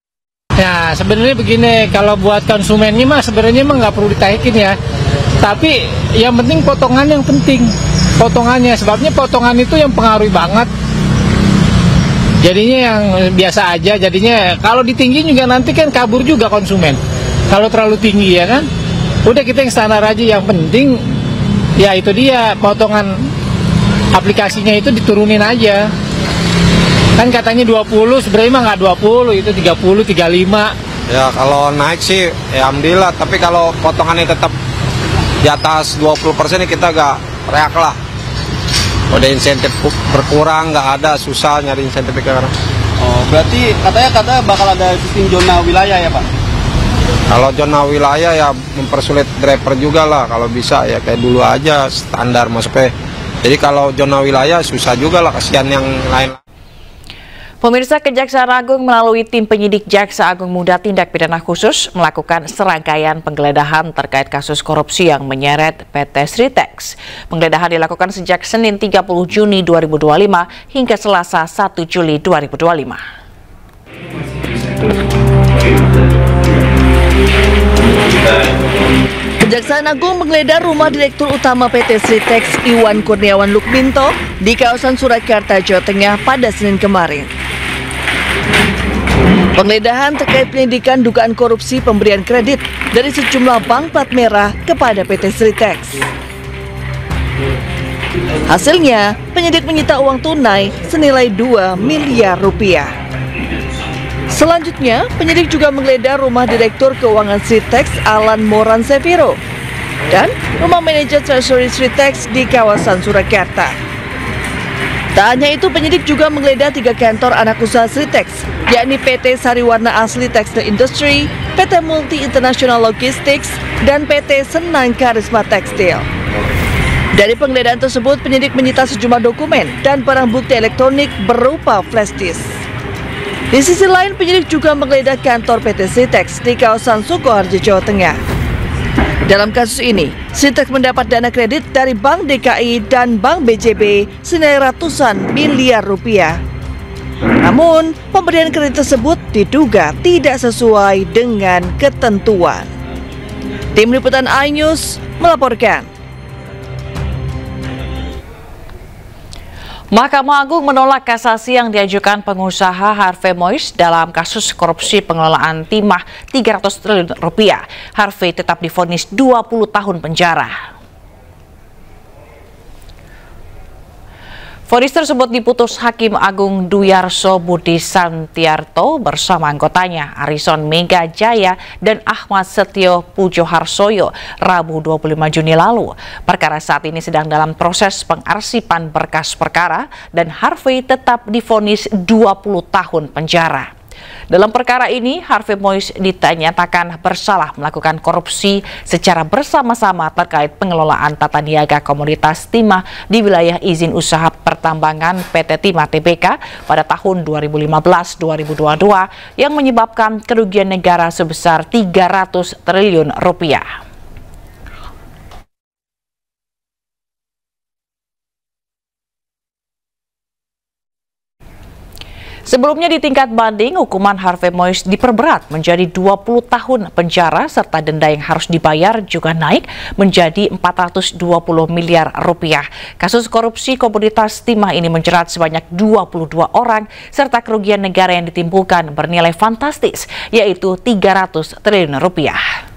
Ya sebenarnya begini, kalau buat konsumennya mah sebenarnya mah nggak perlu ditaikin ya. Tapi yang penting potongan yang penting, potongannya, sebabnya potongan itu yang pengaruhi banget. Jadinya yang biasa aja, jadinya kalau ditinggi juga nanti kan kabur juga konsumen. Kalau terlalu tinggi ya kan, udah kita yang standar aja, yang penting ya itu dia potongan aplikasinya itu diturunin aja. Kan katanya 20, sebenarnya mah nggak 20, itu 30, 35. Ya kalau naik sih ya alhamdulillah, tapi kalau potongannya tetap di atas 20% kita agak reak lah. Udah insentif berkurang, nggak ada, susah nyari insentif sekarang. Oh, berarti katanya bakal ada sistem zona wilayah ya Pak? Kalau zona wilayah ya mempersulit driver juga lah, kalau bisa ya kayak dulu aja standar maksudnya. Jadi kalau zona wilayah susah juga lah, kasihan yang lain. Pemirsa, Kejaksaan Agung melalui tim penyidik Jaksa Agung Muda Tindak Pidana Khusus melakukan serangkaian penggeledahan terkait kasus korupsi yang menyeret PT Sritex. Penggeledahan dilakukan sejak Senin 30 Juni 2025 hingga Selasa 1 Juli 2025. Kejaksaan Agung menggeledah rumah Direktur Utama PT Sritex Iwan Kurniawan Lukminto di kawasan Surakarta, Jawa Tengah pada Senin kemarin. Penggeledahan terkait penyidikan dugaan korupsi pemberian kredit dari sejumlah bank plat merah kepada PT Sritex. Hasilnya, penyidik menyita uang tunai senilai 2 miliar rupiah. Selanjutnya, penyidik juga menggeledah rumah Direktur Keuangan Sritex Alan Moran Seviro dan rumah manajer Treasury Sritex di kawasan Surakarta. Tak hanya itu, penyidik juga menggeledah 3 kantor anak usaha Sritex, yakni PT Sariwarna Asli Textile Industry, PT Multi International Logistics, dan PT Senang Karisma Tekstil. Dari penggeledahan tersebut, penyidik menyita sejumlah dokumen dan barang bukti elektronik berupa flash disk. Di sisi lain, penyidik juga menggeledah kantor PT Sitex di kawasan Sukoharjo, Jawa Tengah. Dalam kasus ini, Sitex mendapat dana kredit dari Bank DKI dan Bank BJB senilai ratusan miliar rupiah. Namun, pemberian kredit tersebut diduga tidak sesuai dengan ketentuan. Tim Liputan iNews melaporkan. Mahkamah Agung menolak kasasi yang diajukan pengusaha Harvey Mois dalam kasus korupsi pengelolaan timah 300 triliun rupiah. Harvey tetap divonis 20 tahun penjara. Vonis tersebut diputus Hakim Agung Duyarso Budi Santiarto bersama anggotanya Arison Mega Jaya dan Ahmad Setio Pujoharsoyo Rabu 25 Juni lalu. Perkara saat ini sedang dalam proses pengarsipan berkas perkara dan Harvey tetap divonis 20 tahun penjara. Dalam perkara ini, Harvey Mois dinyatakan bersalah melakukan korupsi secara bersama-sama terkait pengelolaan tata niaga komoditas timah di wilayah izin usaha pertambangan PT Timah Tbk pada tahun 2015-2022 yang menyebabkan kerugian negara sebesar 300 triliun rupiah. Sebelumnya di tingkat banding, hukuman Harvey Mois diperberat menjadi 20 tahun penjara serta denda yang harus dibayar juga naik menjadi 420 miliar rupiah. Kasus korupsi komoditas timah ini menjerat sebanyak 22 orang serta kerugian negara yang ditimbulkan bernilai fantastis yaitu 300 triliun rupiah.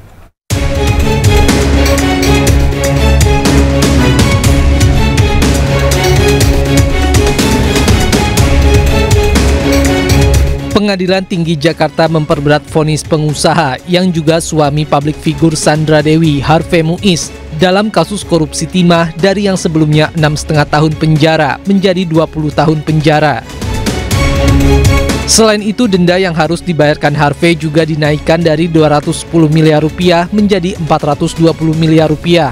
Pengadilan Tinggi Jakarta memperberat vonis pengusaha yang juga suami publik figur Sandra Dewi Harvey Mois dalam kasus korupsi timah dari yang sebelumnya 6,5 tahun penjara menjadi 20 tahun penjara. Selain itu, denda yang harus dibayarkan Harvey juga dinaikkan dari 210 miliar rupiah menjadi 420 miliar rupiah.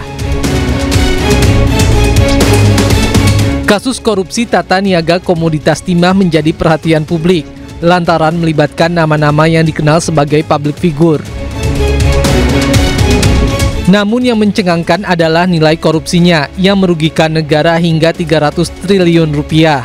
Kasus korupsi tata niaga komoditas timah menjadi perhatian publik lantaran melibatkan nama-nama yang dikenal sebagai public figure. Namun yang mencengangkan adalah nilai korupsinya yang merugikan negara hingga 300 triliun rupiah.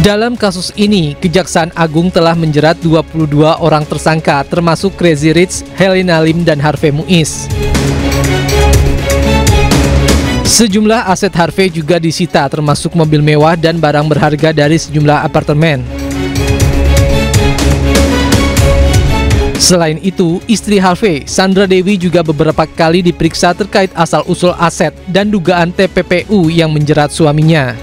Dalam kasus ini, Kejaksaan Agung telah menjerat 22 orang tersangka termasuk Crazy Rich, Helena Lim, dan Harvey Mois. Sejumlah aset Harvey juga disita termasuk mobil mewah dan barang berharga dari sejumlah apartemen. Selain itu, istri Harvey, Sandra Dewi juga beberapa kali diperiksa terkait asal-usul aset dan dugaan TPPU yang menjerat suaminya.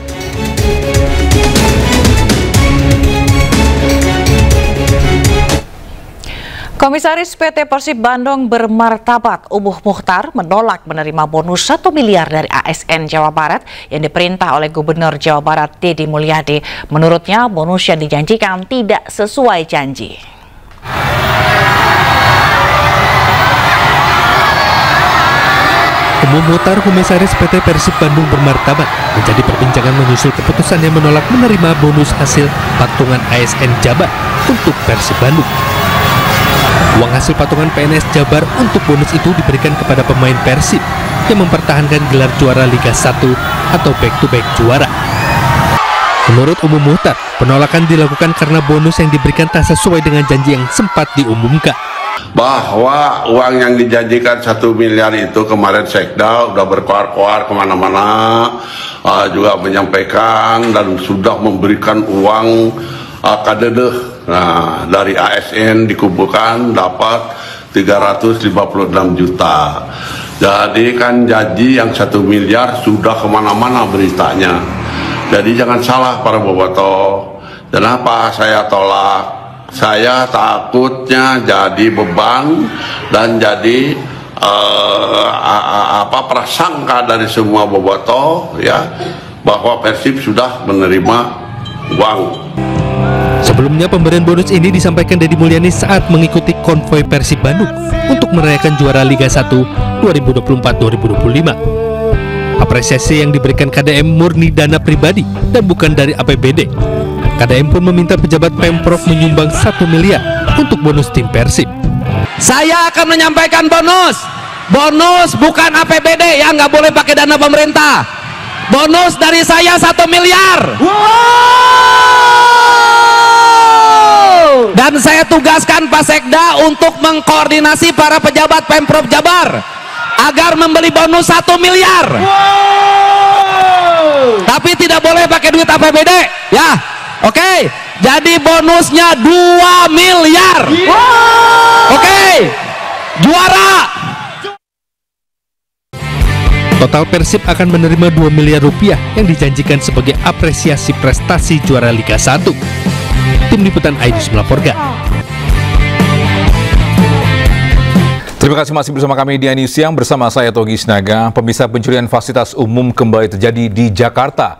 Komisaris PT Persib Bandung bermartabat Umuh Mukhtar menolak menerima bonus 1 miliar dari ASN Jawa Barat yang diperintah oleh Gubernur Jawa Barat Deddy Mulyadi. Menurutnya bonus yang dijanjikan tidak sesuai janji. Umuh Mukhtar, Komisaris PT Persib Bandung bermartabat, menjadi perbincangan menyusul keputusan yang menolak menerima bonus hasil patungan ASN Jabar untuk Persib Bandung. Uang hasil patungan PNS Jabar untuk bonus itu diberikan kepada pemain Persib yang mempertahankan gelar juara Liga 1 atau back-to-back juara. Menurut Umuh Mukhtar, penolakan dilakukan karena bonus yang diberikan tak sesuai dengan janji yang sempat diumumkan. Bahwa uang yang dijanjikan 1 miliar itu kemarin Sekda udah berkoar-koar kemana-mana, juga menyampaikan dan sudah memberikan uang kadedeh. Nah, dari ASN dikumpulkan dapat 356 juta. Jadi kan janji yang 1 miliar sudah kemana-mana beritanya. Jadi jangan salah para bobotoh. Kenapa saya tolak? Saya takutnya jadi beban dan jadi prasangka dari semua bobotoh ya bahwa Persib sudah menerima uang. Sebelumnya pemberian bonus ini disampaikan Deddy Mulyani saat mengikuti konvoi Persib Bandung untuk merayakan juara Liga 1 2024-2025. Apresiasi yang diberikan KDM murni dana pribadi dan bukan dari APBD. KDM pun meminta pejabat Pemprov menyumbang 1 miliar untuk bonus tim Persib. Saya akan menyampaikan bonus. Bonus bukan APBD, ya, nggak boleh pakai dana pemerintah. Bonus dari saya 1 miliar. Dan saya tugaskan Pak Sekda untuk mengkoordinasi para pejabat Pemprov Jabar agar membeli bonus 1 miliar. Tapi tidak boleh pakai duit APBD, ya. Oke, jadi bonusnya 2 miliar. Oke, juara. Total Persib akan menerima 2 miliar rupiah yang dijanjikan sebagai apresiasi prestasi juara Liga 1. Tim Liputan iNews melaporkan. Terima kasih masih bersama kami di iNews Siang bersama saya Togi Sinaga. Pemirsa, pencurian fasilitas umum kembali terjadi di Jakarta.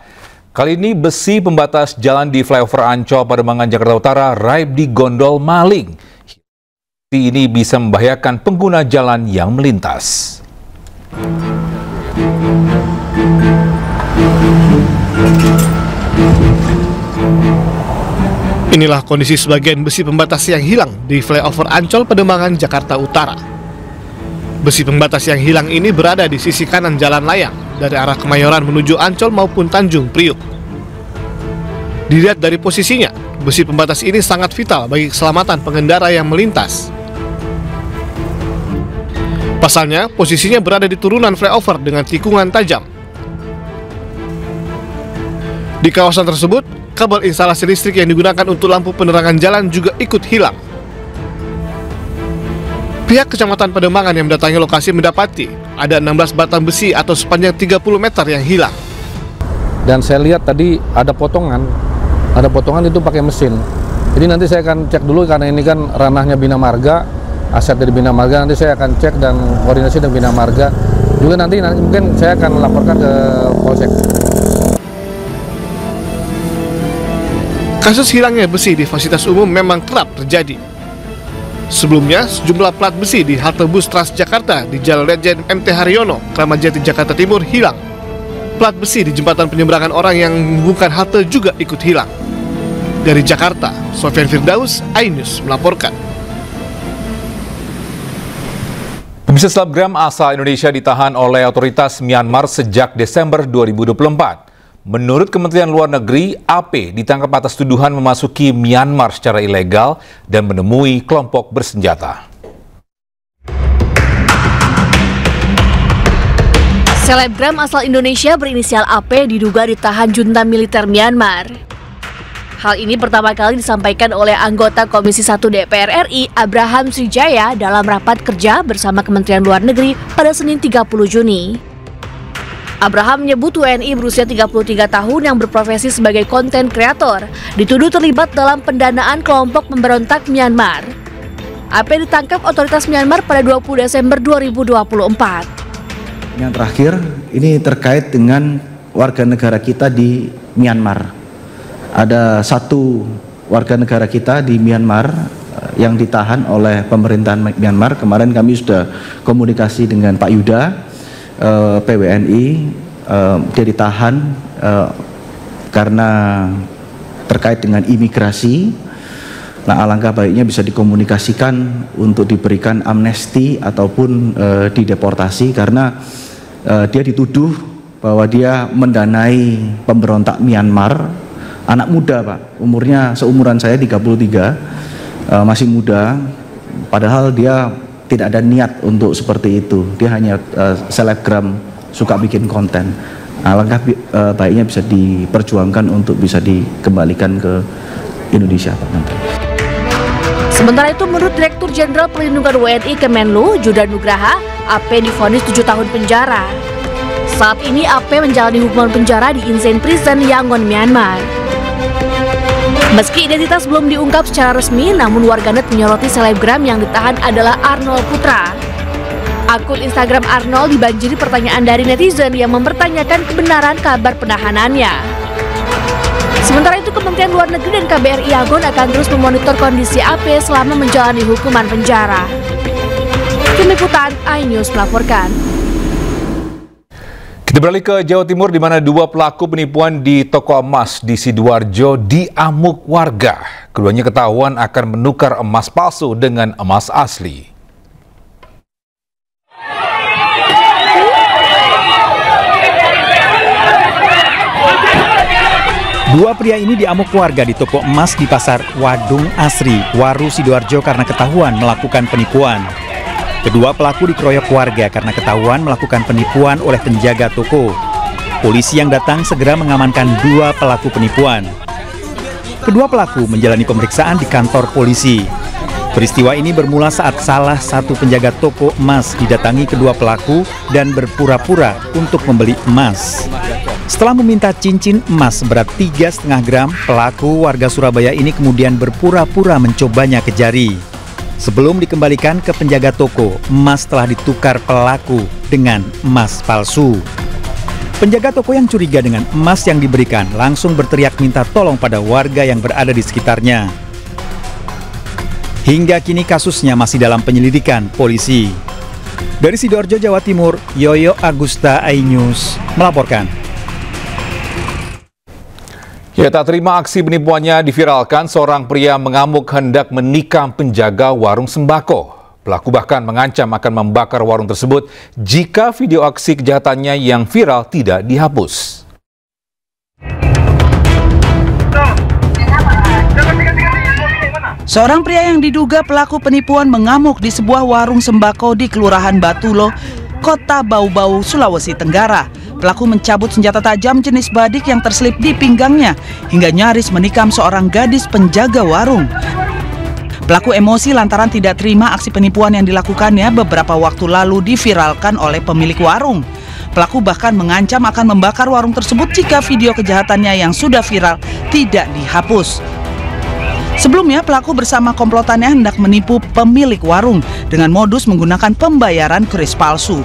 Kali ini besi pembatas jalan di flyover Ancol Pademangan Jakarta Utara raib di gondol maling. Ini bisa membahayakan pengguna jalan yang melintas. Inilah kondisi sebagian besi pembatas yang hilang di flyover Ancol Pademangan Jakarta Utara. Besi pembatas yang hilang ini berada di sisi kanan jalan layang dari arah Kemayoran menuju Ancol maupun Tanjung Priuk. Dilihat dari posisinya, besi pembatas ini sangat vital bagi keselamatan pengendara yang melintas. Pasalnya, posisinya berada di turunan flyover dengan tikungan tajam. Di kawasan tersebut, kabel instalasi listrik yang digunakan untuk lampu penerangan jalan juga ikut hilang. Pihak Kecamatan Pademangan yang mendatangi lokasi mendapati ada 16 batang besi atau sepanjang 30 meter yang hilang. Dan saya lihat tadi ada potongan itu pakai mesin. Jadi nanti saya akan cek dulu karena ini kan ranahnya Bina Marga, aset dari Bina Marga, nanti saya akan cek dan koordinasi dengan Bina Marga. Juga nanti mungkin saya akan laporkan ke Polsek. Kasus hilangnya besi di fasilitas umum memang kerap terjadi. Sebelumnya, sejumlah plat besi di halte bus Transjakarta di Jalan Lejen MT Haryono, Kramat Jati, Jakarta Timur hilang. Plat besi di jembatan penyeberangan orang yang menghubungkan halte juga ikut hilang. Dari Jakarta, Sofyan Firdaus, iNews melaporkan. Pemirsa, selebgram asal Indonesia ditahan oleh otoritas Myanmar sejak Desember 2024. Menurut Kementerian Luar Negeri, AP ditangkap atas tuduhan memasuki Myanmar secara ilegal dan menemui kelompok bersenjata. Selebgram asal Indonesia berinisial AP diduga ditahan junta militer Myanmar. Hal ini pertama kali disampaikan oleh anggota Komisi 1 DPR RI Abraham Srijaya dalam rapat kerja bersama Kementerian Luar Negeri pada Senin 30 Juni. Abraham menyebut WNI berusia 33 tahun yang berprofesi sebagai konten kreator dituduh terlibat dalam pendanaan kelompok pemberontak Myanmar. AP ditangkap otoritas Myanmar pada 20 Desember 2024. Yang terakhir, ini terkait dengan warga negara kita di Myanmar. Ada satu warga negara kita di Myanmar yang ditahan oleh pemerintahan Myanmar. Kemarin kami sudah komunikasi dengan Pak Yuda, PWNI, dia ditahan karena terkait dengan imigrasi. Nah, alangkah baiknya bisa dikomunikasikan untuk diberikan amnesti ataupun dideportasi karena dia dituduh bahwa dia mendanai pemberontak Myanmar. Anak muda, Pak, umurnya seumuran saya 33, masih muda, padahal dia tidak ada niat untuk seperti itu. Dia hanya selebgram, suka bikin konten. Alangkah baiknya bisa diperjuangkan untuk bisa dikembalikan ke Indonesia, Pak. Sementara itu, menurut Direktur Jenderal Perlindungan WNI Kemenlu, Judan Nugraha, AP divonis 7 tahun penjara. Saat ini AP menjalani hukuman penjara di Insein Prison, Yangon, Myanmar. Meski identitas belum diungkap secara resmi, namun warganet menyoroti selebgram yang ditahan adalah Arnold Putra. Akun Instagram Arnold dibanjiri pertanyaan dari netizen yang mempertanyakan kebenaran kabar penahanannya. Sementara itu, Kementerian Luar Negeri dan KBRI Yangon akan terus memonitor kondisi AP selama menjalani hukuman penjara. Tim Liputan iNews melaporkan. Kita beralih ke Jawa Timur, di mana dua pelaku penipuan di toko emas di Sidoarjo diamuk warga. Keduanya ketahuan akan menukar emas palsu dengan emas asli. Dua pria ini diamuk warga di toko emas di Pasar Wadung Asri, Waru, Sidoarjo karena ketahuan melakukan penipuan. Kedua pelaku dikeroyok warga karena ketahuan melakukan penipuan oleh penjaga toko. Polisi yang datang segera mengamankan dua pelaku penipuan. Kedua pelaku menjalani pemeriksaan di kantor polisi. Peristiwa ini bermula saat salah satu penjaga toko emas didatangi kedua pelaku dan berpura-pura untuk membeli emas. Setelah meminta cincin emas berat 3,5 gram, pelaku warga Surabaya ini kemudian berpura-pura mencobanya ke jari. Sebelum dikembalikan ke penjaga toko, emas telah ditukar pelaku dengan emas palsu. Penjaga toko yang curiga dengan emas yang diberikan langsung berteriak minta tolong pada warga yang berada di sekitarnya. Hingga kini kasusnya masih dalam penyelidikan polisi. Dari Sidoarjo, Jawa Timur, Yoyo Agusta, iNews melaporkan. Ya, tak terima aksi penipuannya diviralkan, seorang pria mengamuk hendak menikam penjaga warung sembako. Pelaku bahkan mengancam akan membakar warung tersebut jika video aksi kejahatannya yang viral tidak dihapus. Seorang pria yang diduga pelaku penipuan mengamuk di sebuah warung sembako di Kelurahan Batulo, Kota Bau-Bau, Sulawesi Tenggara. Pelaku mencabut senjata tajam jenis badik yang terselip di pinggangnya hingga nyaris menikam seorang gadis penjaga warung. Pelaku emosi lantaran tidak terima aksi penipuan yang dilakukannya beberapa waktu lalu diviralkan oleh pemilik warung. Pelaku bahkan mengancam akan membakar warung tersebut jika video kejahatannya yang sudah viral tidak dihapus. Sebelumnya, pelaku bersama komplotannya hendak menipu pemilik warung dengan modus menggunakan pembayaran kris palsu.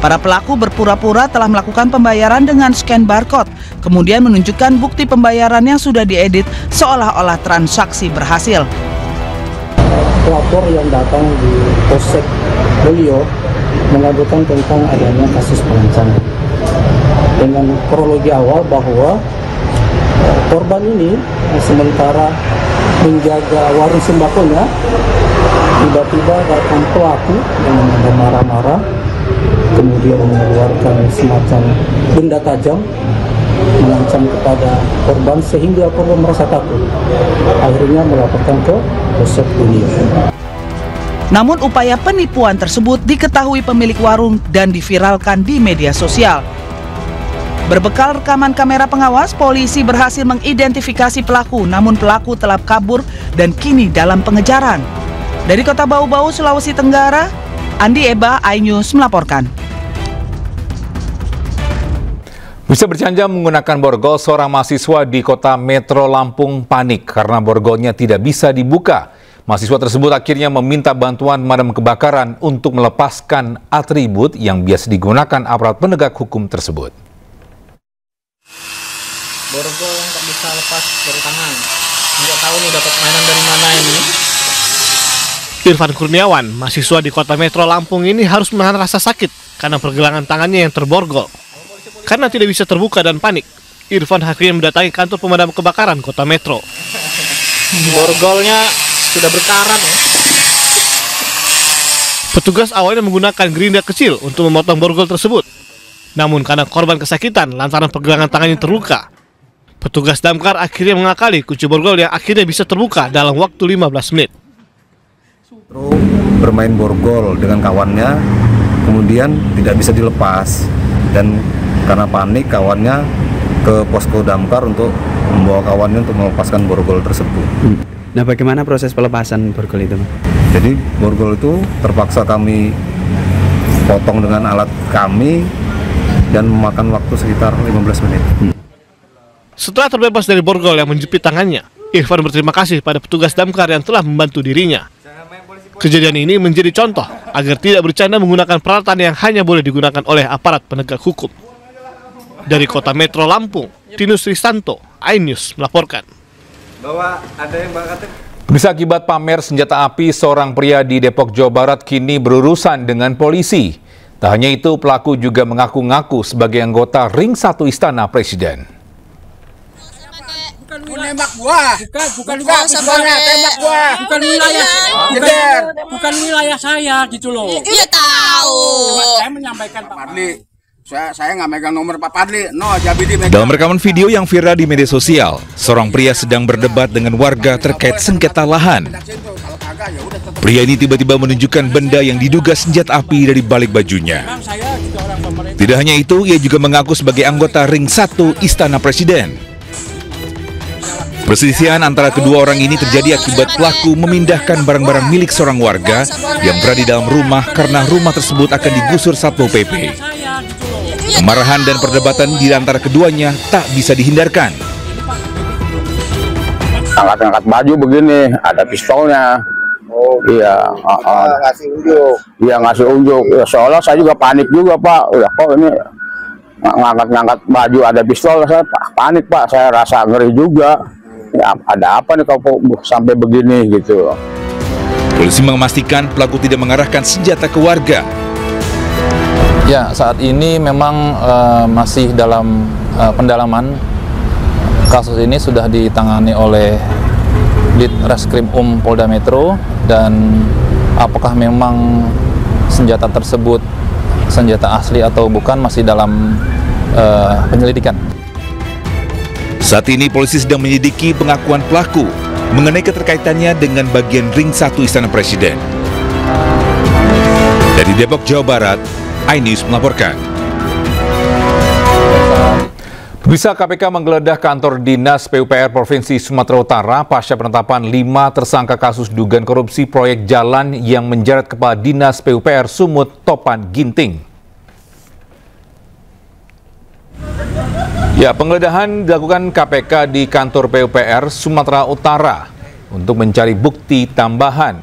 Para pelaku berpura-pura telah melakukan pembayaran dengan scan barcode, kemudian menunjukkan bukti pembayaran yang sudah diedit seolah-olah transaksi berhasil. Pelapor yang datang di Polsek Mulyo mengadukan tentang adanya kasus pengancaman. Dengan kronologi awal bahwa korban ini sementara menjaga warung sembakonya, tiba-tiba datang pelaku yang marah-marah, kemudian mengeluarkan semacam benda tajam, mengancam kepada korban sehingga korban merasa takut. Akhirnya melaporkan ke Polsek Mulyo. Namun upaya penipuan tersebut diketahui pemilik warung dan diviralkan di media sosial. Berbekal rekaman kamera pengawas, polisi berhasil mengidentifikasi pelaku, namun pelaku telah kabur dan kini dalam pengejaran. Dari Kota Bau-Bau, Sulawesi Tenggara, Andi Eba, iNews melaporkan. Bisa berjam-jam menggunakan borgol, seorang mahasiswa di Kota Metro Lampung panik karena borgolnya tidak bisa dibuka. Mahasiswa tersebut akhirnya meminta bantuan pemadam kebakaran untuk melepaskan atribut yang biasa digunakan aparat penegak hukum tersebut. Borgol yang tak bisa lepas dari tangan. Nggak tahu nih dapat mainan dari mana ini. Irfan Kurniawan, mahasiswa di Kota Metro Lampung ini harus menahan rasa sakit karena pergelangan tangannya yang terborgol. Karena tidak bisa terbuka dan panik, Irfan akhirnya mendatangi kantor pemadam kebakaran Kota Metro. Borgolnya sudah berkarat ya. Petugas awalnya menggunakan gerinda kecil untuk memotong borgol tersebut. Namun karena korban kesakitan lantaran pergelangan tangannya terluka, petugas damkar akhirnya mengakali kunci borgol yang akhirnya bisa terbuka dalam waktu 15 menit. Bermain borgol dengan kawannya, kemudian tidak bisa dilepas, dan karena panik kawannya ke posko damkar untuk membawa kawannya untuk melepaskan borgol tersebut. Nah, bagaimana proses pelepasan borgol itu? Jadi borgol itu terpaksa kami potong dengan alat kami dan memakan waktu sekitar 15 menit. Setelah terbebas dari borgol yang menjepit tangannya, Irfan berterima kasih pada petugas damkar yang telah membantu dirinya. Kejadian ini menjadi contoh agar tidak bercanda menggunakan peralatan yang hanya boleh digunakan oleh aparat penegak hukum. Dari Kota Metro Lampung, Tinus Ristanto, iNews melaporkan. bahwa ada yang bakatnya. Bisa akibat pamer senjata api, seorang pria di Depok, Jawa Barat kini berurusan dengan polisi. Tak hanya itu, pelaku juga mengaku-ngaku sebagai anggota Ring 1 Istana Presiden. Nembak gua. Bukan gua sebenarnya tembak gua. Bukan wilayah saya gitu loh. Iya tahu. Saya menyampaikan Pak Padli. Saya nggak megang nomor Pak Padli. No, Jabidi megang. Dalam rekaman video yang viral di media sosial, seorang pria sedang berdebat dengan warga terkait sengketa lahan. Pria ini tiba-tiba menunjukkan benda yang diduga senjata api dari balik bajunya. Tidak hanya itu, ia juga mengaku sebagai anggota Ring 1 Istana Presiden. Perselisihan antara kedua orang ini terjadi akibat pelaku memindahkan barang-barang milik seorang warga yang berada di dalam rumah karena rumah tersebut akan digusur Satpol PP. Kemarahan dan perdebatan di antara keduanya tak bisa dihindarkan. Angkat-angkat baju begini, ada pistolnya. Iya, ngasih unjuk. Iya, ngasih unjuk. Ya, seolah saya juga panik juga, Pak. Udah kok ini ngangkat baju ada pistol, saya panik, Pak. Saya rasa ngeri juga. Ya, ada apa nih kalau sampai begini gitu. Polisi memastikan pelaku tidak mengarahkan senjata ke warga. Ya, saat ini memang masih dalam pendalaman. Kasus ini sudah ditangani oleh Ditreskrim Polda Metro, dan apakah memang senjata tersebut senjata asli atau bukan masih dalam penyelidikan. Saat ini polisi sedang menyelidiki pengakuan pelaku mengenai keterkaitannya dengan bagian Ring 1 Istana Presiden. Dari Depok, Jawa Barat, iNews melaporkan. Bisa KPK menggeledah kantor Dinas PUPR Provinsi Sumatera Utara pasca penetapan 5 tersangka kasus dugaan korupsi proyek jalan yang menjerat Kepala Dinas PUPR Sumut Topan Ginting. Ya, penggeledahan dilakukan KPK di kantor PUPR Sumatera Utara untuk mencari bukti tambahan.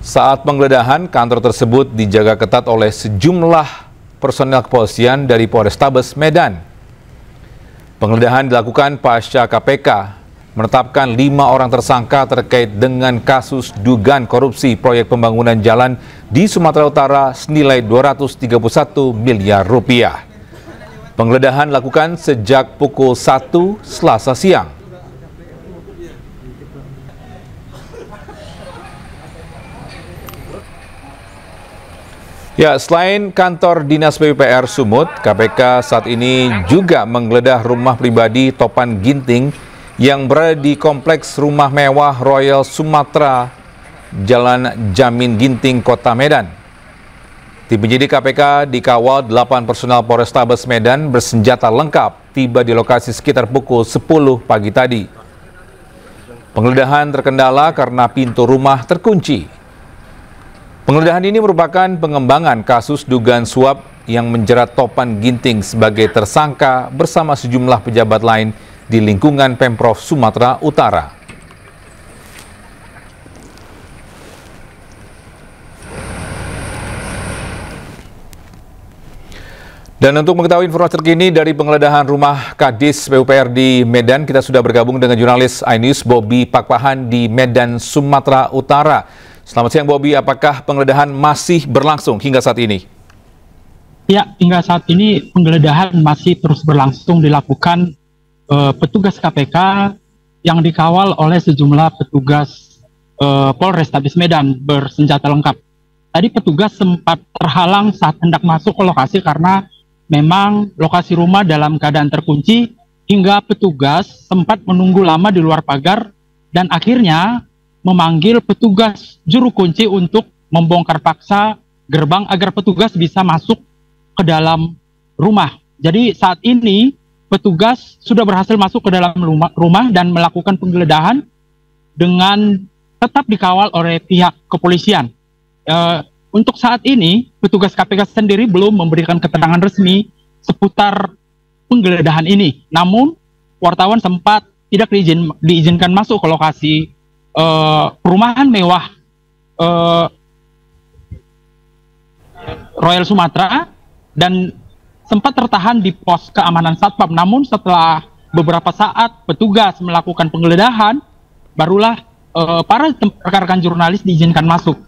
Saat penggeledahan, kantor tersebut dijaga ketat oleh sejumlah personel kepolisian dari Polrestabes Medan. Penggeledahan dilakukan pasca KPK menetapkan 5 orang tersangka terkait dengan kasus dugaan korupsi proyek pembangunan jalan di Sumatera Utara senilai 231 miliar rupiah. Penggeledahan dilakukan sejak pukul 1 Selasa siang. Ya, selain kantor Dinas PUPR Sumut, KPK saat ini juga menggeledah rumah pribadi Topan Ginting yang berada di kompleks rumah mewah Royal Sumatera, Jalan Jamin Ginting, Kota Medan. Tim penyidik KPK dikawal 8 personel Polrestabes Medan bersenjata lengkap tiba di lokasi sekitar pukul 10 pagi tadi. Penggeledahan terkendala karena pintu rumah terkunci. Penggeledahan ini merupakan pengembangan kasus dugaan suap yang menjerat Topan Ginting sebagai tersangka bersama sejumlah pejabat lain di lingkungan Pemprov Sumatera Utara. Dan untuk mengetahui informasi terkini dari penggeledahan rumah Kadis PUPR di Medan, kita sudah bergabung dengan jurnalis iNews Bobby Pakpahan di Medan, Sumatera Utara. Selamat siang Bobby, apakah penggeledahan masih berlangsung hingga saat ini? Ya, hingga saat ini penggeledahan masih terus berlangsung dilakukan petugas KPK yang dikawal oleh sejumlah petugas Polrestabes Medan bersenjata lengkap. Tadi petugas sempat terhalang saat hendak masuk ke lokasi karena memang lokasi rumah dalam keadaan terkunci hingga petugas sempat menunggu lama di luar pagar dan akhirnya memanggil petugas juru kunci untuk membongkar paksa gerbang agar petugas bisa masuk ke dalam rumah. Jadi saat ini petugas sudah berhasil masuk ke dalam rumah dan melakukan penggeledahan dengan tetap dikawal oleh pihak kepolisian. Untuk saat ini, petugas KPK sendiri belum memberikan keterangan resmi seputar penggeledahan ini. Namun, wartawan sempat tidak diizinkan masuk ke lokasi perumahan mewah Royal Sumatera dan sempat tertahan di pos keamanan Satpam. Namun, setelah beberapa saat petugas melakukan penggeledahan, barulah para rekan-rekan jurnalis diizinkan masuk.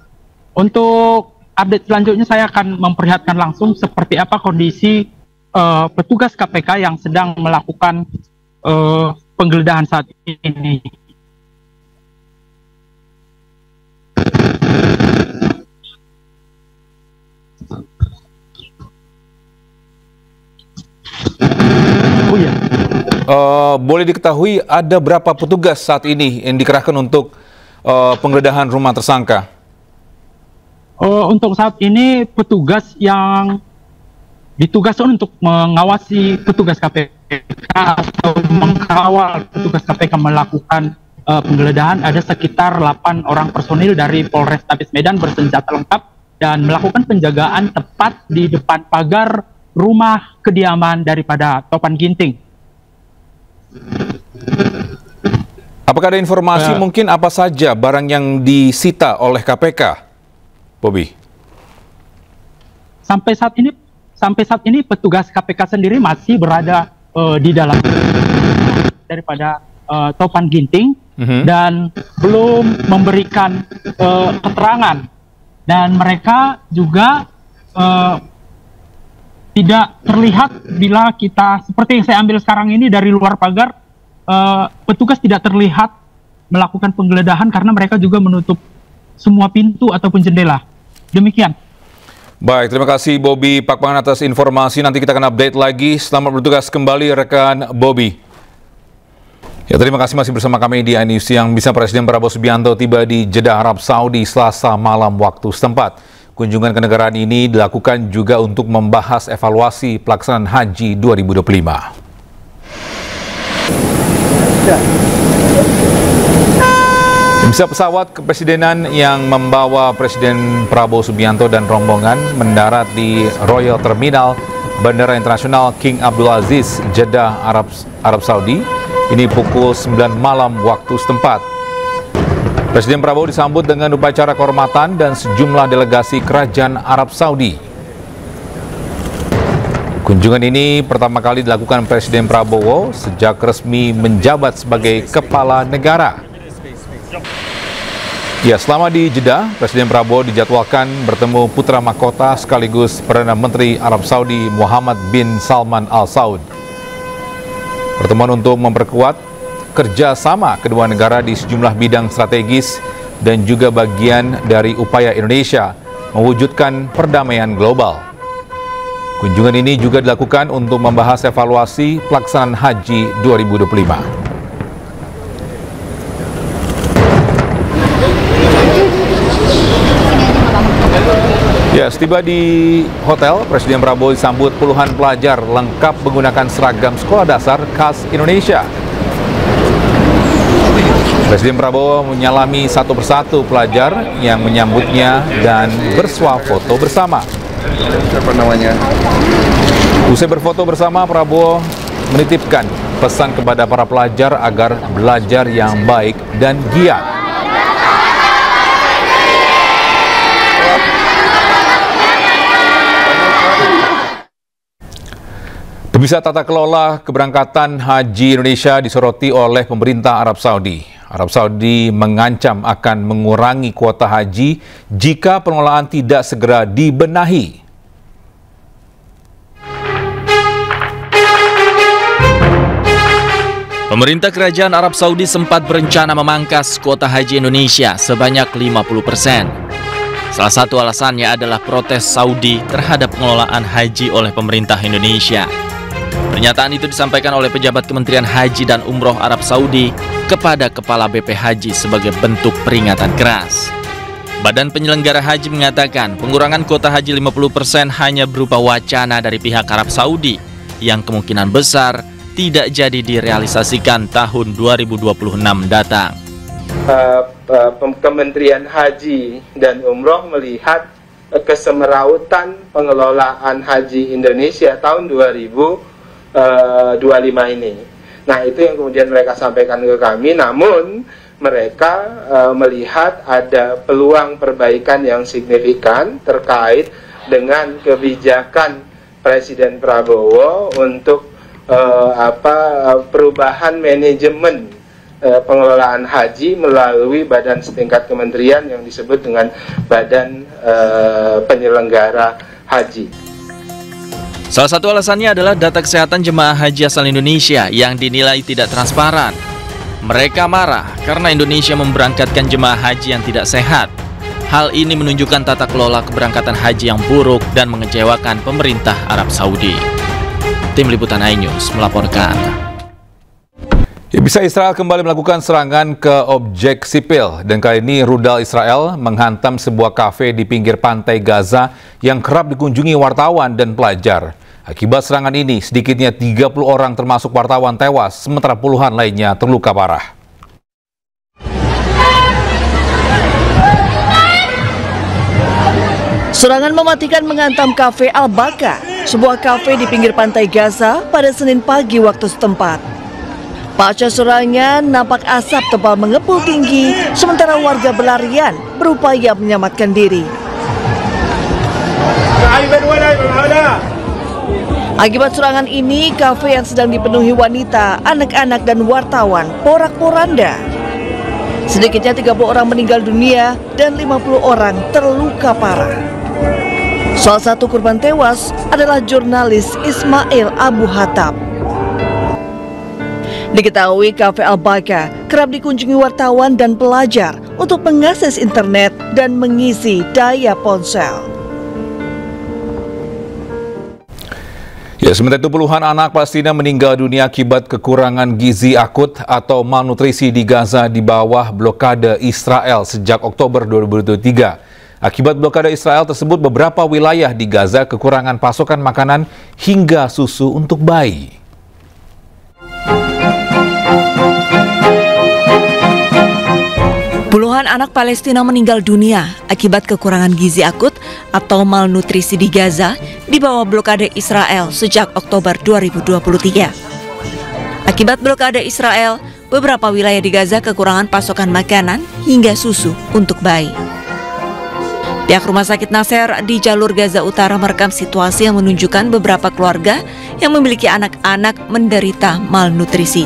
Untuk update selanjutnya saya akan memperlihatkan langsung seperti apa kondisi petugas KPK yang sedang melakukan penggeledahan saat ini. Oh ya. Boleh diketahui ada berapa petugas saat ini yang dikerahkan untuk penggeledahan rumah tersangka? Untuk saat ini petugas yang ditugaskan untuk mengawasi petugas KPK atau mengawal petugas KPK melakukan penggeledahan ada sekitar 8 orang personil dari Polrestabes Medan bersenjata lengkap dan melakukan penjagaan tepat di depan pagar rumah kediaman daripada Topan Ginting. Apakah ada informasi mungkin apa saja barang yang disita oleh KPK, Bobby? Sampai saat ini petugas KPK sendiri masih berada di dalam daripada Topan Ginting dan belum memberikan keterangan, dan mereka juga tidak terlihat bila kita seperti yang saya ambil sekarang ini dari luar pagar, petugas tidak terlihat melakukan penggeledahan karena mereka juga menutup semua pintu ataupun jendela. Demikian. Baik, terima kasih Bobby Pakpahan atas informasi. Nanti kita akan update lagi. Selamat bertugas kembali rekan Bobby. Ya, terima kasih masih bersama kami di iNews Siang. Bisa Presiden Prabowo Subianto tiba di Jeddah, Arab Saudi Selasa malam waktu setempat. Kunjungan kenegaraan ini dilakukan juga untuk membahas evaluasi pelaksanaan haji 2025. Bisa pesawat kepresidenan yang membawa Presiden Prabowo Subianto dan rombongan mendarat di Royal Terminal Bandara Internasional King Abdul Aziz, Jeddah, Arab Saudi. Ini pukul 9 malam waktu setempat. Presiden Prabowo disambut dengan upacara kehormatan dan sejumlah delegasi kerajaan Arab Saudi. Kunjungan ini pertama kali dilakukan Presiden Prabowo sejak resmi menjabat sebagai kepala negara. Ya, selama di Jeddah, Presiden Prabowo dijadwalkan bertemu putra mahkota sekaligus Perdana Menteri Arab Saudi Muhammad bin Salman Al Saud. Pertemuan untuk memperkuat kerjasama kedua negara di sejumlah bidang strategis dan juga bagian dari upaya Indonesia mewujudkan perdamaian global. Kunjungan ini juga dilakukan untuk membahas evaluasi pelaksanaan haji 2025. Ya, setiba di hotel, Presiden Prabowo disambut puluhan pelajar lengkap menggunakan seragam sekolah dasar khas Indonesia. Presiden Prabowo menyalami satu persatu pelajar yang menyambutnya dan bersuah foto bersama. Usai berfoto bersama, Prabowo menitipkan pesan kepada para pelajar agar belajar yang baik dan giat. Pemirsa, tata kelola keberangkatan haji Indonesia disoroti oleh pemerintah Arab Saudi. Arab Saudi mengancam akan mengurangi kuota haji jika pengelolaan tidak segera dibenahi. Pemerintah Kerajaan Arab Saudi sempat berencana memangkas kuota haji Indonesia sebanyak 50%. Salah satu alasannya adalah protes Saudi terhadap pengelolaan haji oleh pemerintah Indonesia. Pernyataan itu disampaikan oleh pejabat Kementerian Haji dan Umroh Arab Saudi kepada Kepala BP Haji sebagai bentuk peringatan keras. Badan Penyelenggara Haji mengatakan pengurangan kuota haji 50% hanya berupa wacana dari pihak Arab Saudi yang kemungkinan besar tidak jadi direalisasikan tahun 2026 datang. Kementerian Haji dan Umroh melihat kesemerautan pengelolaan haji Indonesia tahun 2025 ini. Nah, itu yang kemudian mereka sampaikan ke kami, namun mereka melihat ada peluang perbaikan yang signifikan terkait dengan kebijakan Presiden Prabowo untuk perubahan manajemen pengelolaan haji melalui badan setingkat kementerian yang disebut dengan Badan Penyelenggara Haji. Salah satu alasannya adalah data kesehatan jemaah haji asal Indonesia yang dinilai tidak transparan. Mereka marah karena Indonesia memberangkatkan jemaah haji yang tidak sehat. Hal ini menunjukkan tata kelola keberangkatan haji yang buruk dan mengecewakan pemerintah Arab Saudi. Tim Liputan iNews melaporkan. Ya, bisa Israel kembali melakukan serangan ke objek sipil dan kali ini rudal Israel menghantam sebuah kafe di pinggir pantai Gaza yang kerap dikunjungi wartawan dan pelajar. Akibat serangan ini, sedikitnya 30 orang termasuk wartawan tewas, sementara puluhan lainnya terluka parah. Serangan mematikan menghantam kafe Al-Baka, sebuah kafe di pinggir pantai Gaza pada Senin pagi waktu setempat. Pasca serangan, nampak asap tebal mengepul tinggi, sementara warga berlarian berupaya menyelamatkan diri. Akibat serangan ini, kafe yang sedang dipenuhi wanita, anak-anak dan wartawan porak-poranda. Sedikitnya 30 orang meninggal dunia dan 50 orang terluka parah. Salah satu korban tewas adalah jurnalis Ismail Abu Hatab. Diketahui kafe Al-Baka kerap dikunjungi wartawan dan pelajar untuk mengakses internet dan mengisi daya ponsel. Ya, sementara itu puluhan anak Palestina meninggal dunia akibat kekurangan gizi akut atau malnutrisi di Gaza di bawah blokade Israel sejak Oktober 2023. Akibat blokade Israel tersebut, beberapa wilayah di Gaza kekurangan pasokan makanan hingga susu untuk bayi. Puluhan anak Palestina meninggal dunia akibat kekurangan gizi akut atau malnutrisi di Gaza di bawah blokade Israel sejak Oktober 2023. Akibat blokade Israel, beberapa wilayah di Gaza kekurangan pasokan makanan hingga susu untuk bayi. Pihak Rumah Sakit Nasser di jalur Gaza Utara merekam situasi yang menunjukkan beberapa keluarga yang memiliki anak-anak menderita malnutrisi.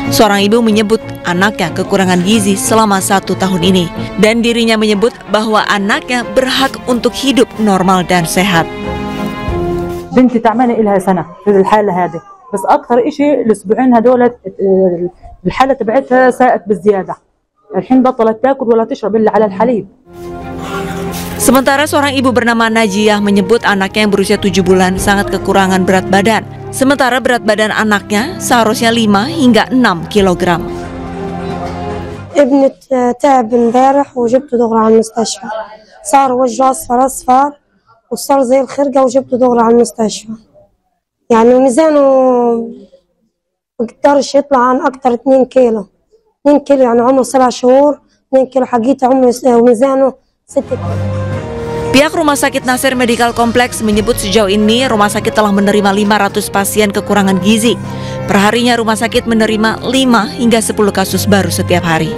Seorang ibu menyebut anaknya kekurangan gizi selama 1 tahun ini dan dirinya menyebut bahwa anaknya berhak untuk hidup normal dan sehat. بنتي تعبانه لها سنه في الحاله هذه بس اكثر شيء الاسبوعين هذول الحاله تبعتها ساءت بالزياده الحين بطلت تاكل ولا تشرب الا على الحليب. Sementara seorang ibu bernama Najiyah menyebut anaknya yang berusia 7 bulan sangat kekurangan berat badan. Sementara berat badan anaknya seharusnya 5 hingga 6 kilogram. ابني تعب امبارح وجبته دغري على المستشفى صار وجهه اصفر وصار زي الخرقه وجبته دغري على المستشفى يعني وميزانه بقدرش يطلع عن اكثر 2 كيلو 2 كيلو يعني عمره 7 شهور 2 كيلو حقيقته عمره وميزانه 6 كيلو. Pihak Rumah Sakit Nasser Medical Complex menyebut sejauh ini rumah sakit telah menerima 500 pasien kekurangan gizi. Perharinya rumah sakit menerima 5 hingga 10 kasus baru setiap hari.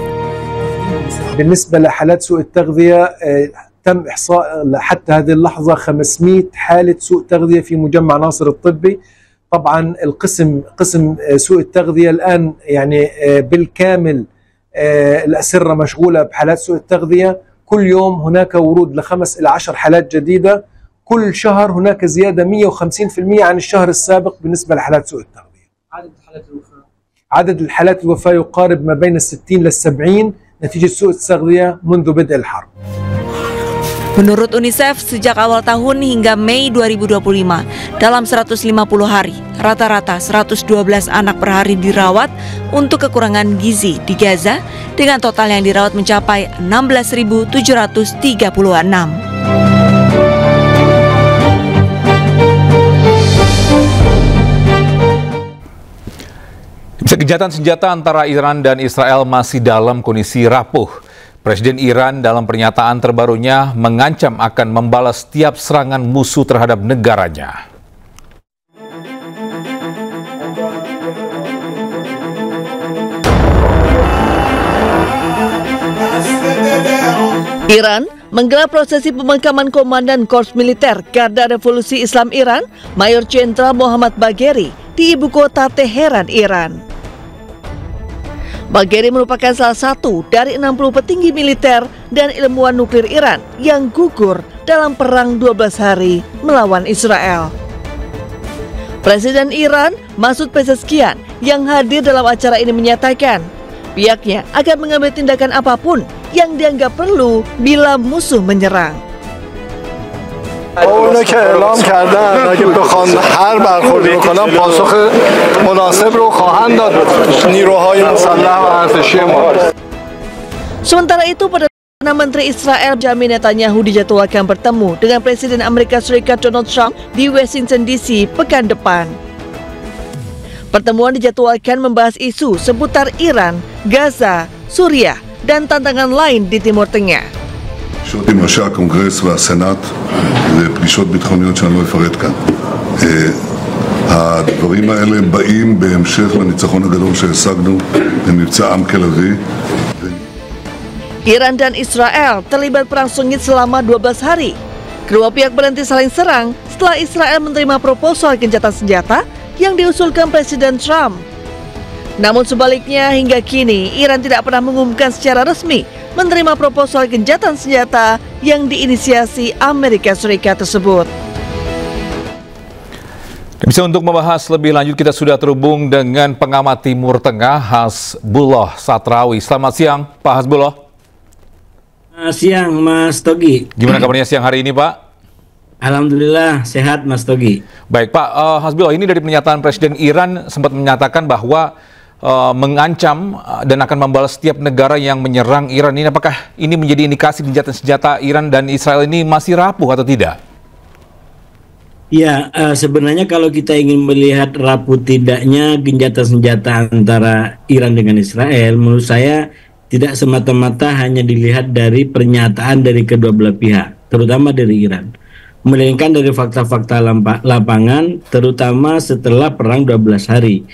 بالنسبة لحالات سوء التغذية تم إحصاء حتى هذه اللحظة 500 حالة سوء تغذية في مجمع ناصر الطبي. طبعا قسم سوء التغذية الآن يعني بالكامل الأسرة مشغولة بحالات سوء التغذية. كل يوم هناك ورود ل5 إلى 10 حالات جديدة. كل شهر هناك زيادة 150% عن الشهر السابق بالنسبة لحالات سوء التغذية. عدد الحالات الوفاة يقارب ما بين 60 إلى 70 نتيجة سوء التغذية منذ بدء الحرب. Menurut UNICEF, sejak awal tahun hingga Mei 2025, dalam 150 hari, rata-rata 112 anak per hari dirawat untuk kekurangan gizi di Gaza, dengan total yang dirawat mencapai 16.736. Gencatan senjata antara Iran dan Israel masih dalam kondisi rapuh. Presiden Iran dalam pernyataan terbarunya mengancam akan membalas setiap serangan musuh terhadap negaranya. Iran menggelar prosesi pemakaman Komandan Korps Militer Garda Revolusi Islam Iran, Mayor Jenderal Muhammad Bagheri, di ibu kota Teheran, Iran. Bagheri merupakan salah satu dari 60 petinggi militer dan ilmuwan nuklir Iran yang gugur dalam perang 12 hari melawan Israel. Presiden Iran, Masoud Pezeshkian, yang hadir dalam acara ini menyatakan pihaknya akan mengambil tindakan apapun yang dianggap perlu bila musuh menyerang. اونو که اعلام کردن اگه بخوان هر برخوردی بکنن پاسخ مناسب رو خواهند داد نیروهای مسلح و ارتشی ما. Sementara itu, Perdana Menteri Israel Benjamin Netanyahu dijadwalkan bertemu dengan Presiden Amerika Serikat Donald Trump di Washington DC pekan depan. Pertemuan dijadwalkan membahas isu seputar Iran, Gaza, Suriah, dan tantangan lain di Timur Tengah. פגישות עם ראשי הקונגרס והסנאט ופגישות ביטחוניות שאני לא אפרט כאן. הדברים האלה באים בהמשך לניצחון הגדול שהשגנו במבצע עם כלבי. Iran dan Israel terlibat perang sengit selama 12 hari. Kedua pihak berhenti saling serang setelah Israel menerima proposal gencatan senjata yang diusulkan Presiden Trump. Namun sebaliknya, hingga kini Iran tidak pernah mengumumkan secara resmi menerima proposal gencatan senjata yang diinisiasi Amerika Serikat tersebut. Bisa untuk membahas lebih lanjut, kita sudah terhubung dengan pengamat Timur Tengah Hasbullah Satrawi. Selamat siang, Pak Hasbullah. Siang, Mas Togi. Gimana kabarnya siang hari ini, Pak? Alhamdulillah sehat, Mas Togi. Baik, Pak Hasbullah, ini dari pernyataan Presiden Iran sempat menyatakan bahwa mengancam dan akan membalas setiap negara yang menyerang Iran. Ini apakah ini menjadi indikasi gencatan senjata Iran dan Israel ini masih rapuh atau tidak? Ya, sebenarnya kalau kita ingin melihat rapuh tidaknya gencatan senjata antara Iran dengan Israel, menurut saya tidak semata-mata hanya dilihat dari pernyataan dari kedua belah pihak, terutama dari Iran, melainkan dari fakta-fakta lapangan, terutama setelah perang 12 hari.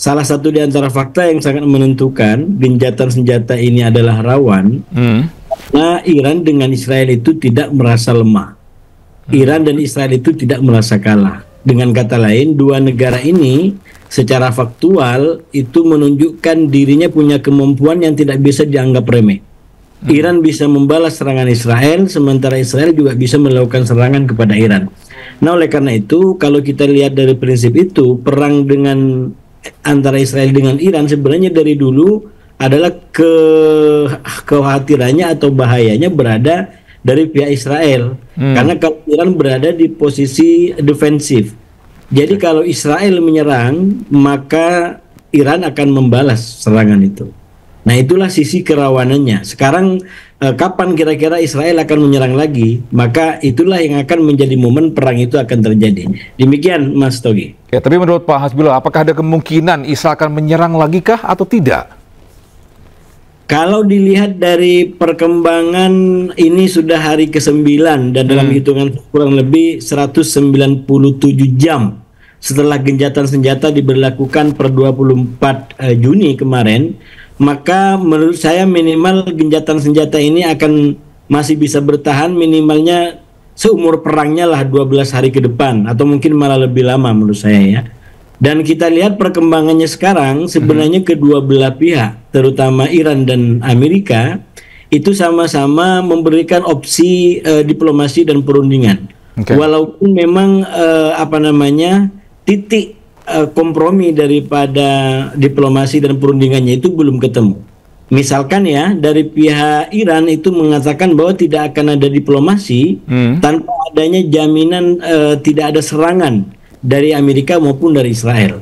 Salah satu di antara fakta yang sangat menentukan gencatan senjata ini adalah rawan, karena Iran dengan Israel itu tidak merasa lemah. Iran dan Israel itu tidak merasa kalah. Dengan kata lain, dua negara ini secara faktual itu menunjukkan dirinya punya kemampuan yang tidak bisa dianggap remeh. Iran bisa membalas serangan Israel, sementara Israel juga bisa melakukan serangan kepada Iran. Nah, oleh karena itu, kalau kita lihat dari prinsip itu, perang dengan antara Israel dengan Iran sebenarnya dari dulu adalah kekhawatirannya atau bahayanya berada dari pihak Israel, karena kalau Iran berada di posisi defensif. Jadi kalau Israel menyerang, maka Iran akan membalas serangan itu. Nah, itulah sisi kerawanannya. Sekarang kapan kira-kira Israel akan menyerang lagi, maka itulah yang akan menjadi momen perang itu akan terjadi. Demikian, Mas Togi. Ya, tapi menurut Pak Hasbullah, apakah ada kemungkinan Israel akan menyerang lagi kah atau tidak? Kalau dilihat dari perkembangan ini sudah hari ke-9 dan dalam hitungan kurang lebih 197 jam setelah gencatan senjata diberlakukan per 24 Juni kemarin, maka menurut saya minimal gencatan senjata ini akan masih bisa bertahan minimalnya seumur perangnya lah 12 hari ke depan atau mungkin malah lebih lama menurut saya ya. Dan kita lihat perkembangannya sekarang sebenarnya kedua belah pihak, terutama Iran dan Amerika, itu sama-sama memberikan opsi diplomasi dan perundingan. Walaupun memang titik kompromi daripada diplomasi dan perundingannya itu belum ketemu. Misalkan ya, dari pihak Iran itu mengatakan bahwa tidak akan ada diplomasi tanpa adanya jaminan tidak ada serangan dari Amerika maupun dari Israel.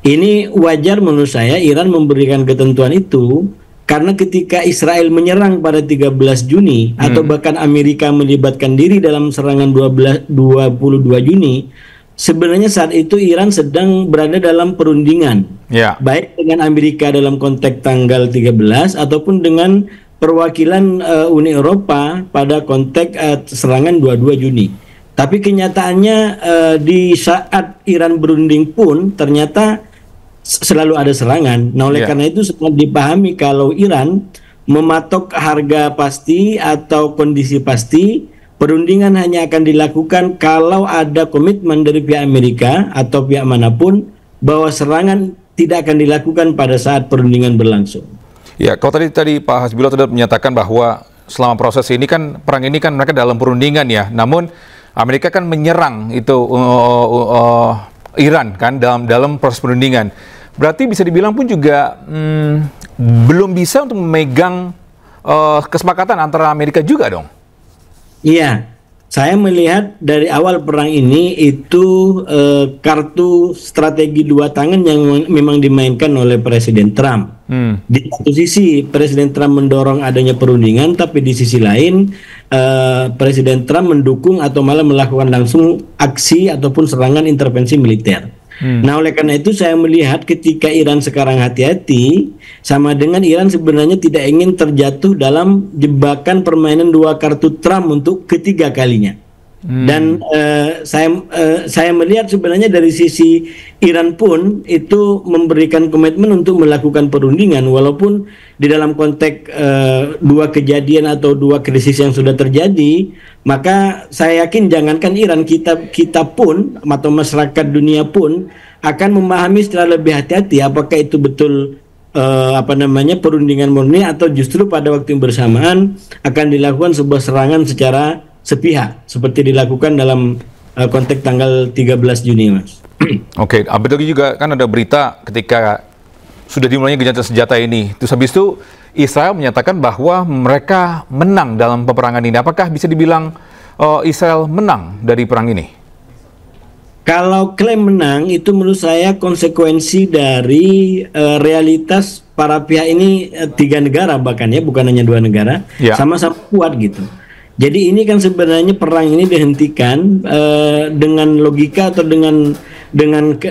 Ini wajar menurut saya Iran memberikan ketentuan itu karena ketika Israel menyerang pada 13 Juni atau bahkan Amerika melibatkan diri dalam serangan 22 Juni, sebenarnya saat itu Iran sedang berada dalam perundingan, baik dengan Amerika dalam konteks tanggal 13 ataupun dengan perwakilan Uni Eropa pada konteks serangan 22 Juni. Tapi kenyataannya di saat Iran berunding pun ternyata selalu ada serangan. Nah, oleh karena itu sangat dipahami kalau Iran mematok harga pasti atau kondisi pasti, perundingan hanya akan dilakukan kalau ada komitmen dari pihak Amerika atau pihak manapun bahwa serangan tidak akan dilakukan pada saat perundingan berlangsung. Ya, kalau tadi Pak Hasbullah sudah menyatakan bahwa selama proses ini kan, perang ini kan mereka dalam perundingan ya, namun Amerika kan menyerang itu Iran kan dalam proses perundingan. Berarti bisa dibilang pun juga belum bisa untuk memegang kesepakatan antara Amerika juga dong? Iya, saya melihat dari awal perang ini itu kartu strategi dua tangan yang memang dimainkan oleh Presiden Trump. Di satu sisi Presiden Trump mendorong adanya perundingan, tapi di sisi lain Presiden Trump mendukung atau malah melakukan langsung aksi ataupun serangan intervensi militer. Nah, oleh karena itu saya melihat ketika Iran sekarang hati-hati, sama dengan Iran sebenarnya tidak ingin terjatuh dalam jebakan permainan dua kartu Trump untuk ketiga kalinya. Dan saya melihat sebenarnya dari sisi Iran pun itu memberikan komitmen untuk melakukan perundingan, walaupun di dalam konteks dua kejadian atau dua krisis yang sudah terjadi, maka saya yakin jangankan Iran, kita pun atau masyarakat dunia pun akan memahami secara lebih hati-hati apakah itu betul perundingan murni atau justru pada waktu yang bersamaan akan dilakukan sebuah serangan secara sepihak seperti dilakukan dalam konteks tanggal 13 Juni, Mas. Oke, betul juga kan ada berita ketika sudah dimulainya gencatan senjata ini. Terus habis itu Israel menyatakan bahwa mereka menang dalam peperangan ini. Apakah bisa dibilang Israel menang dari perang ini? Kalau klaim menang itu menurut saya konsekuensi dari realitas para pihak ini, tiga negara bahkan ya, bukan hanya dua negara, sama-sama kuat gitu. Jadi ini kan sebenarnya perang ini dihentikan dengan logika atau dengan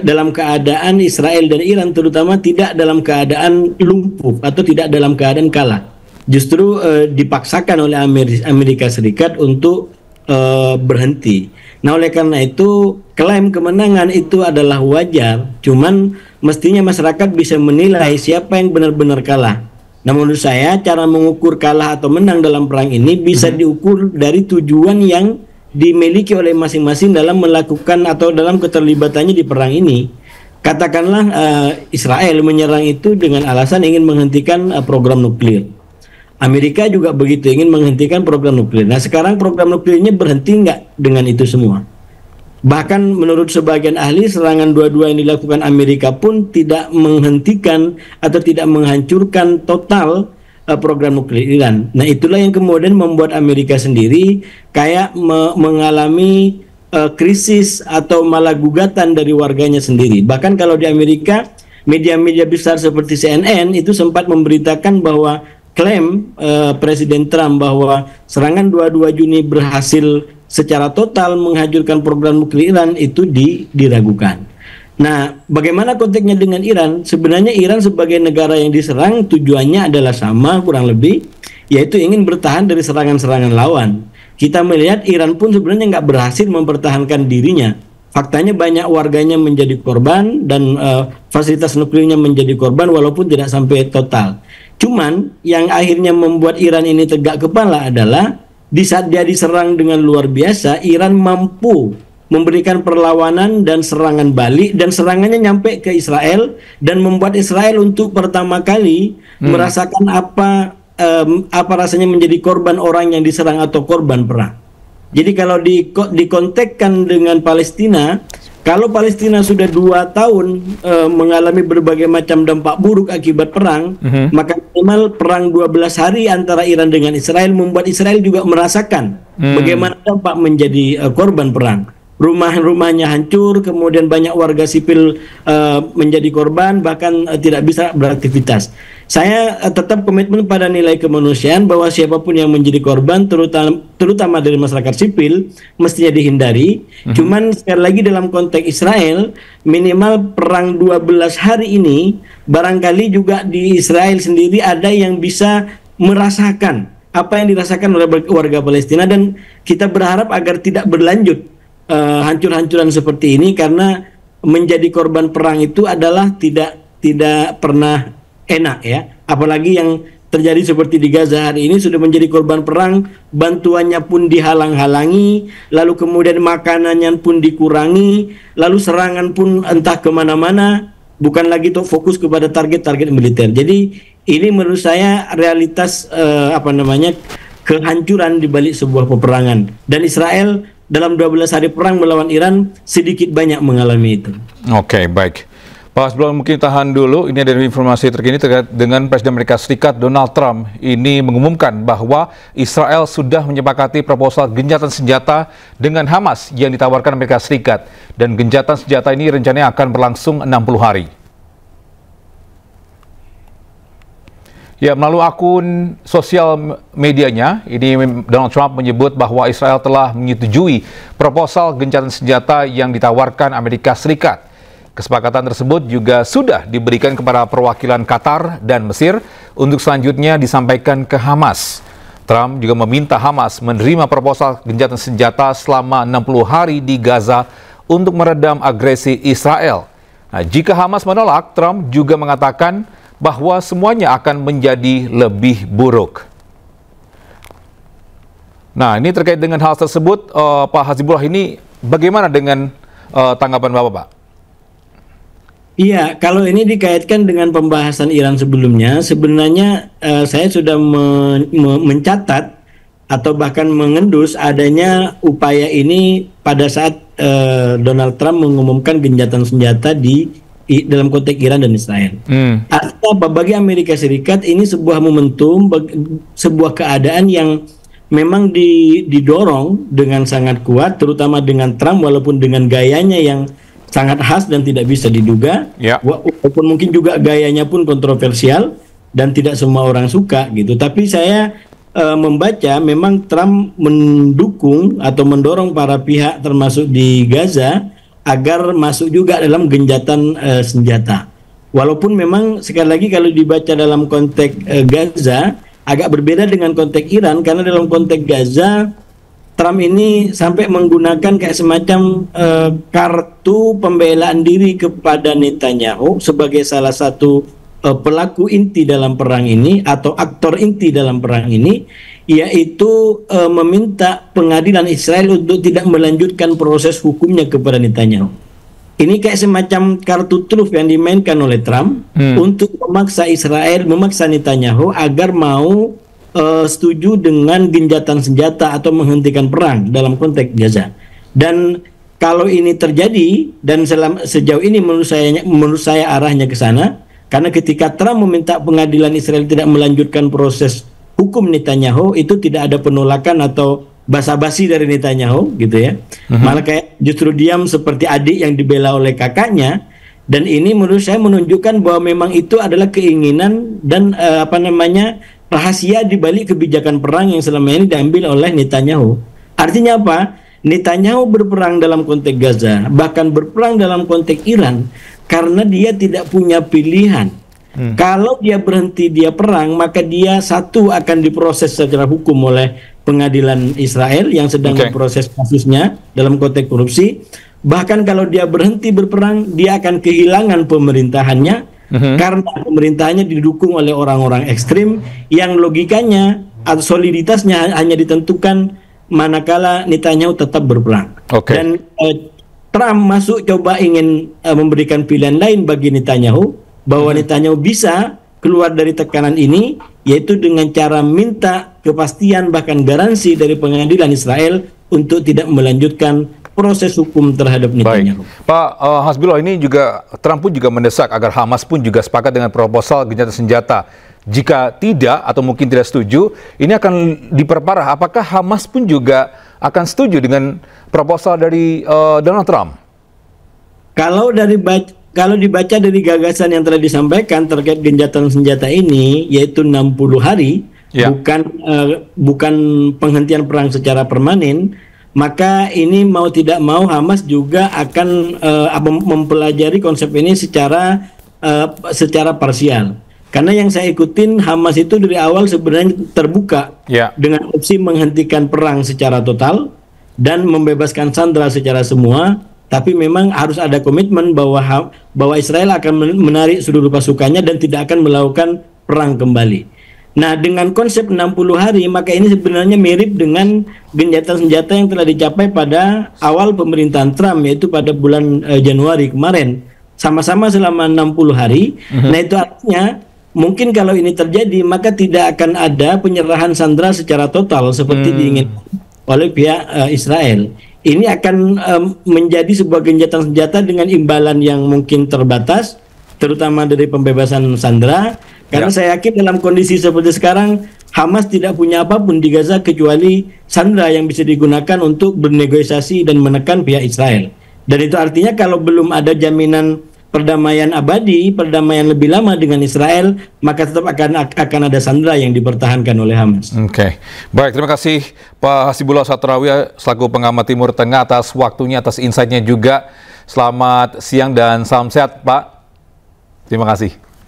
dalam keadaan Israel dan Iran terutama tidak dalam keadaan lumpuh atau tidak dalam keadaan kalah. Justru dipaksakan oleh Amerika Serikat untuk berhenti. Nah, oleh karena itu klaim kemenangan itu adalah wajar, cuman mestinya masyarakat bisa menilai siapa yang benar-benar kalah. Nah, menurut saya cara mengukur kalah atau menang dalam perang ini bisa diukur dari tujuan yang dimiliki oleh masing-masing dalam melakukan atau dalam keterlibatannya di perang ini. Katakanlah Israel menyerang itu dengan alasan ingin menghentikan program nuklir. Amerika juga begitu, ingin menghentikan program nuklir. Nah, sekarang program nuklirnya berhenti nggak dengan itu semua? Bahkan menurut sebagian ahli, serangan dua-dua yang dilakukan Amerika pun tidak menghentikan atau tidak menghancurkan total program nuklir Iran. Nah, itulah yang kemudian membuat Amerika sendiri kayak mengalami krisis atau malah gugatan dari warganya sendiri. Bahkan kalau di Amerika, media-media besar seperti CNN itu sempat memberitakan bahwa klaim Presiden Trump bahwa serangan 22 Juni berhasil secara total menghancurkan program nuklir Iran itu diragukan. Nah, bagaimana konteksnya dengan Iran? Sebenarnya Iran sebagai negara yang diserang tujuannya adalah sama kurang lebih, yaitu ingin bertahan dari serangan-serangan lawan. Kita melihat Iran pun sebenarnya nggak berhasil mempertahankan dirinya. Faktanya banyak warganya menjadi korban dan fasilitas nuklirnya menjadi korban walaupun tidak sampai total. Cuman yang akhirnya membuat Iran ini tegak kepala adalah di saat dia diserang dengan luar biasa, Iran mampu memberikan perlawanan dan serangan balik, dan serangannya nyampe ke Israel dan membuat Israel untuk pertama kali merasakan apa rasanya menjadi korban orang yang diserang atau korban perang. Jadi kalau dikontekkan dengan Palestina, kalau Palestina sudah 2 tahun mengalami berbagai macam dampak buruk akibat perang, maka minimal perang 12 hari antara Iran dengan Israel membuat Israel juga merasakan bagaimana dampak menjadi korban perang. Rumah-rumahnya hancur, kemudian banyak warga sipil menjadi korban, bahkan tidak bisa beraktivitas. Saya tetap komitmen pada nilai kemanusiaan bahwa siapapun yang menjadi korban, terutama dari masyarakat sipil, mestinya dihindari. Cuman sekali lagi dalam konteks Israel, minimal perang 12 hari ini, barangkali juga di Israel sendiri ada yang bisa merasakan apa yang dirasakan oleh warga Palestina, dan kita berharap agar tidak berlanjut hancur-hancuran seperti ini, karena menjadi korban perang itu adalah tidak pernah enak ya, apalagi yang terjadi seperti di Gaza hari ini, sudah menjadi korban perang, bantuannya pun dihalang-halangi, lalu kemudian makanannya pun dikurangi, lalu serangan pun entah kemana-mana, bukan lagi tuh fokus kepada target-target militer. Jadi ini menurut saya realitas kehancuran di balik sebuah peperangan. Dan Israel dalam 12 hari perang melawan Iran sedikit banyak mengalami itu. Oke, baik. Pak Hasbullah, mungkin tahan dulu. Ini ada informasi terkini terkait dengan Presiden Amerika Serikat Donald Trump. Ini mengumumkan bahwa Israel sudah menyepakati proposal gencatan senjata dengan Hamas yang ditawarkan Amerika Serikat. Dan gencatan senjata ini rencananya akan berlangsung 60 hari. Ya, melalui akun sosial medianya, ini Donald Trump menyebut bahwa Israel telah menyetujui proposal gencatan senjata yang ditawarkan Amerika Serikat. Kesepakatan tersebut juga sudah diberikan kepada perwakilan Qatar dan Mesir untuk selanjutnya disampaikan ke Hamas. Trump juga meminta Hamas menerima proposal gencatan senjata selama 60 hari di Gaza untuk meredam agresi Israel. Nah, jika Hamas menolak, Trump juga mengatakan bahwa semuanya akan menjadi lebih buruk. Nah, ini terkait dengan hal tersebut, Pak Hasbullah, ini bagaimana dengan tanggapan Bapak, Pak? Iya, kalau ini dikaitkan dengan pembahasan Iran sebelumnya, sebenarnya saya sudah mencatat atau bahkan mengendus adanya upaya ini pada saat Donald Trump mengumumkan gencatan senjata dalam konteks Iran dan Israel. Artinya bagi Amerika Serikat ini sebuah momentum, sebuah keadaan yang memang didorong dengan sangat kuat, terutama dengan Trump, walaupun dengan gayanya yang sangat khas dan tidak bisa diduga, walaupun mungkin juga gayanya pun kontroversial dan tidak semua orang suka gitu. Tapi saya membaca memang Trump mendukung atau mendorong para pihak termasuk di Gaza agar masuk juga dalam gencatan senjata. Walaupun memang sekali lagi kalau dibaca dalam konteks Gaza agak berbeda dengan konteks Iran, karena dalam konteks Gaza Trump ini sampai menggunakan kayak semacam kartu pembelaan diri kepada Netanyahu sebagai salah satu pelaku inti dalam perang ini atau aktor inti dalam perang ini, yaitu meminta pengadilan Israel untuk tidak melanjutkan proses hukumnya kepada Netanyahu. Ini kayak semacam kartu truf yang dimainkan oleh Trump untuk memaksa Israel, memaksa Netanyahu agar mau setuju dengan gencatan senjata atau menghentikan perang dalam konteks Gaza. Dan kalau ini terjadi, dan sejauh ini menurut saya arahnya ke sana, karena ketika Trump meminta pengadilan Israel tidak melanjutkan proses hukum Netanyahu, itu tidak ada penolakan atau basa-basi dari Netanyahu gitu ya. Malah kayak justru diam seperti adik yang dibela oleh kakaknya. Dan ini menurut saya menunjukkan bahwa memang itu adalah keinginan dan rahasia di balik kebijakan perang yang selama ini diambil oleh Netanyahu. Artinya apa? Netanyahu berperang dalam konteks Gaza, bahkan berperang dalam konteks Iran, karena dia tidak punya pilihan. Kalau dia berhenti dia perang, maka dia satu akan diproses secara hukum oleh pengadilan Israel yang sedang memproses kasusnya dalam konteks korupsi. Bahkan kalau dia berhenti berperang, dia akan kehilangan pemerintahannya, karena pemerintahannya didukung oleh orang-orang ekstrim yang logikanya atau soliditasnya hanya ditentukan manakala Netanyahu tetap berperang. Dan Trump masuk coba ingin memberikan pilihan lain bagi Netanyahu, bahwa Netanyahu bisa keluar dari tekanan ini, yaitu dengan cara minta kepastian bahkan garansi dari pengadilan Israel untuk tidak melanjutkan proses hukum terhadap Netanyahu. Pak Hasbullah, ini juga Trump pun juga mendesak agar Hamas pun juga sepakat dengan proposal gencatan senjata. Jika tidak atau mungkin tidak setuju, ini akan diperparah. Apakah Hamas pun juga akan setuju dengan proposal dari Donald Trump? Kalau dibaca dari gagasan yang telah disampaikan terkait gencatan senjata ini, yaitu 60 hari, bukan penghentian perang secara permanen, maka ini mau tidak mau Hamas juga akan mempelajari konsep ini secara parsial. Karena yang saya ikutin, Hamas itu dari awal sebenarnya terbuka dengan opsi menghentikan perang secara total dan membebaskan sandera secara semua, tapi memang harus ada komitmen bahwa Israel akan menarik seluruh pasukannya dan tidak akan melakukan perang kembali. Nah, dengan konsep 60 hari, maka ini sebenarnya mirip dengan gencatan senjata yang telah dicapai pada awal pemerintahan Trump, yaitu pada bulan Januari kemarin. Sama-sama selama 60 hari. Nah, itu artinya mungkin kalau ini terjadi, maka tidak akan ada penyerahan sandera secara total seperti diinginkan oleh pihak Israel. Ini akan menjadi sebuah gencatan senjata dengan imbalan yang mungkin terbatas, terutama dari pembebasan sandera. Karena saya yakin dalam kondisi seperti sekarang, Hamas tidak punya apapun di Gaza kecuali sandera yang bisa digunakan untuk bernegosiasi dan menekan pihak Israel. Dan itu artinya kalau belum ada jaminan perdamaian abadi, perdamaian lebih lama dengan Israel, maka tetap akan ada sandera yang dipertahankan oleh Hamas. Oke, baik, terima kasih Pak Hasibullah Satrawi selaku pengamat Timur Tengah atas waktunya, atas insight-nya juga. Selamat siang dan salam sehat, Pak. Terima kasih.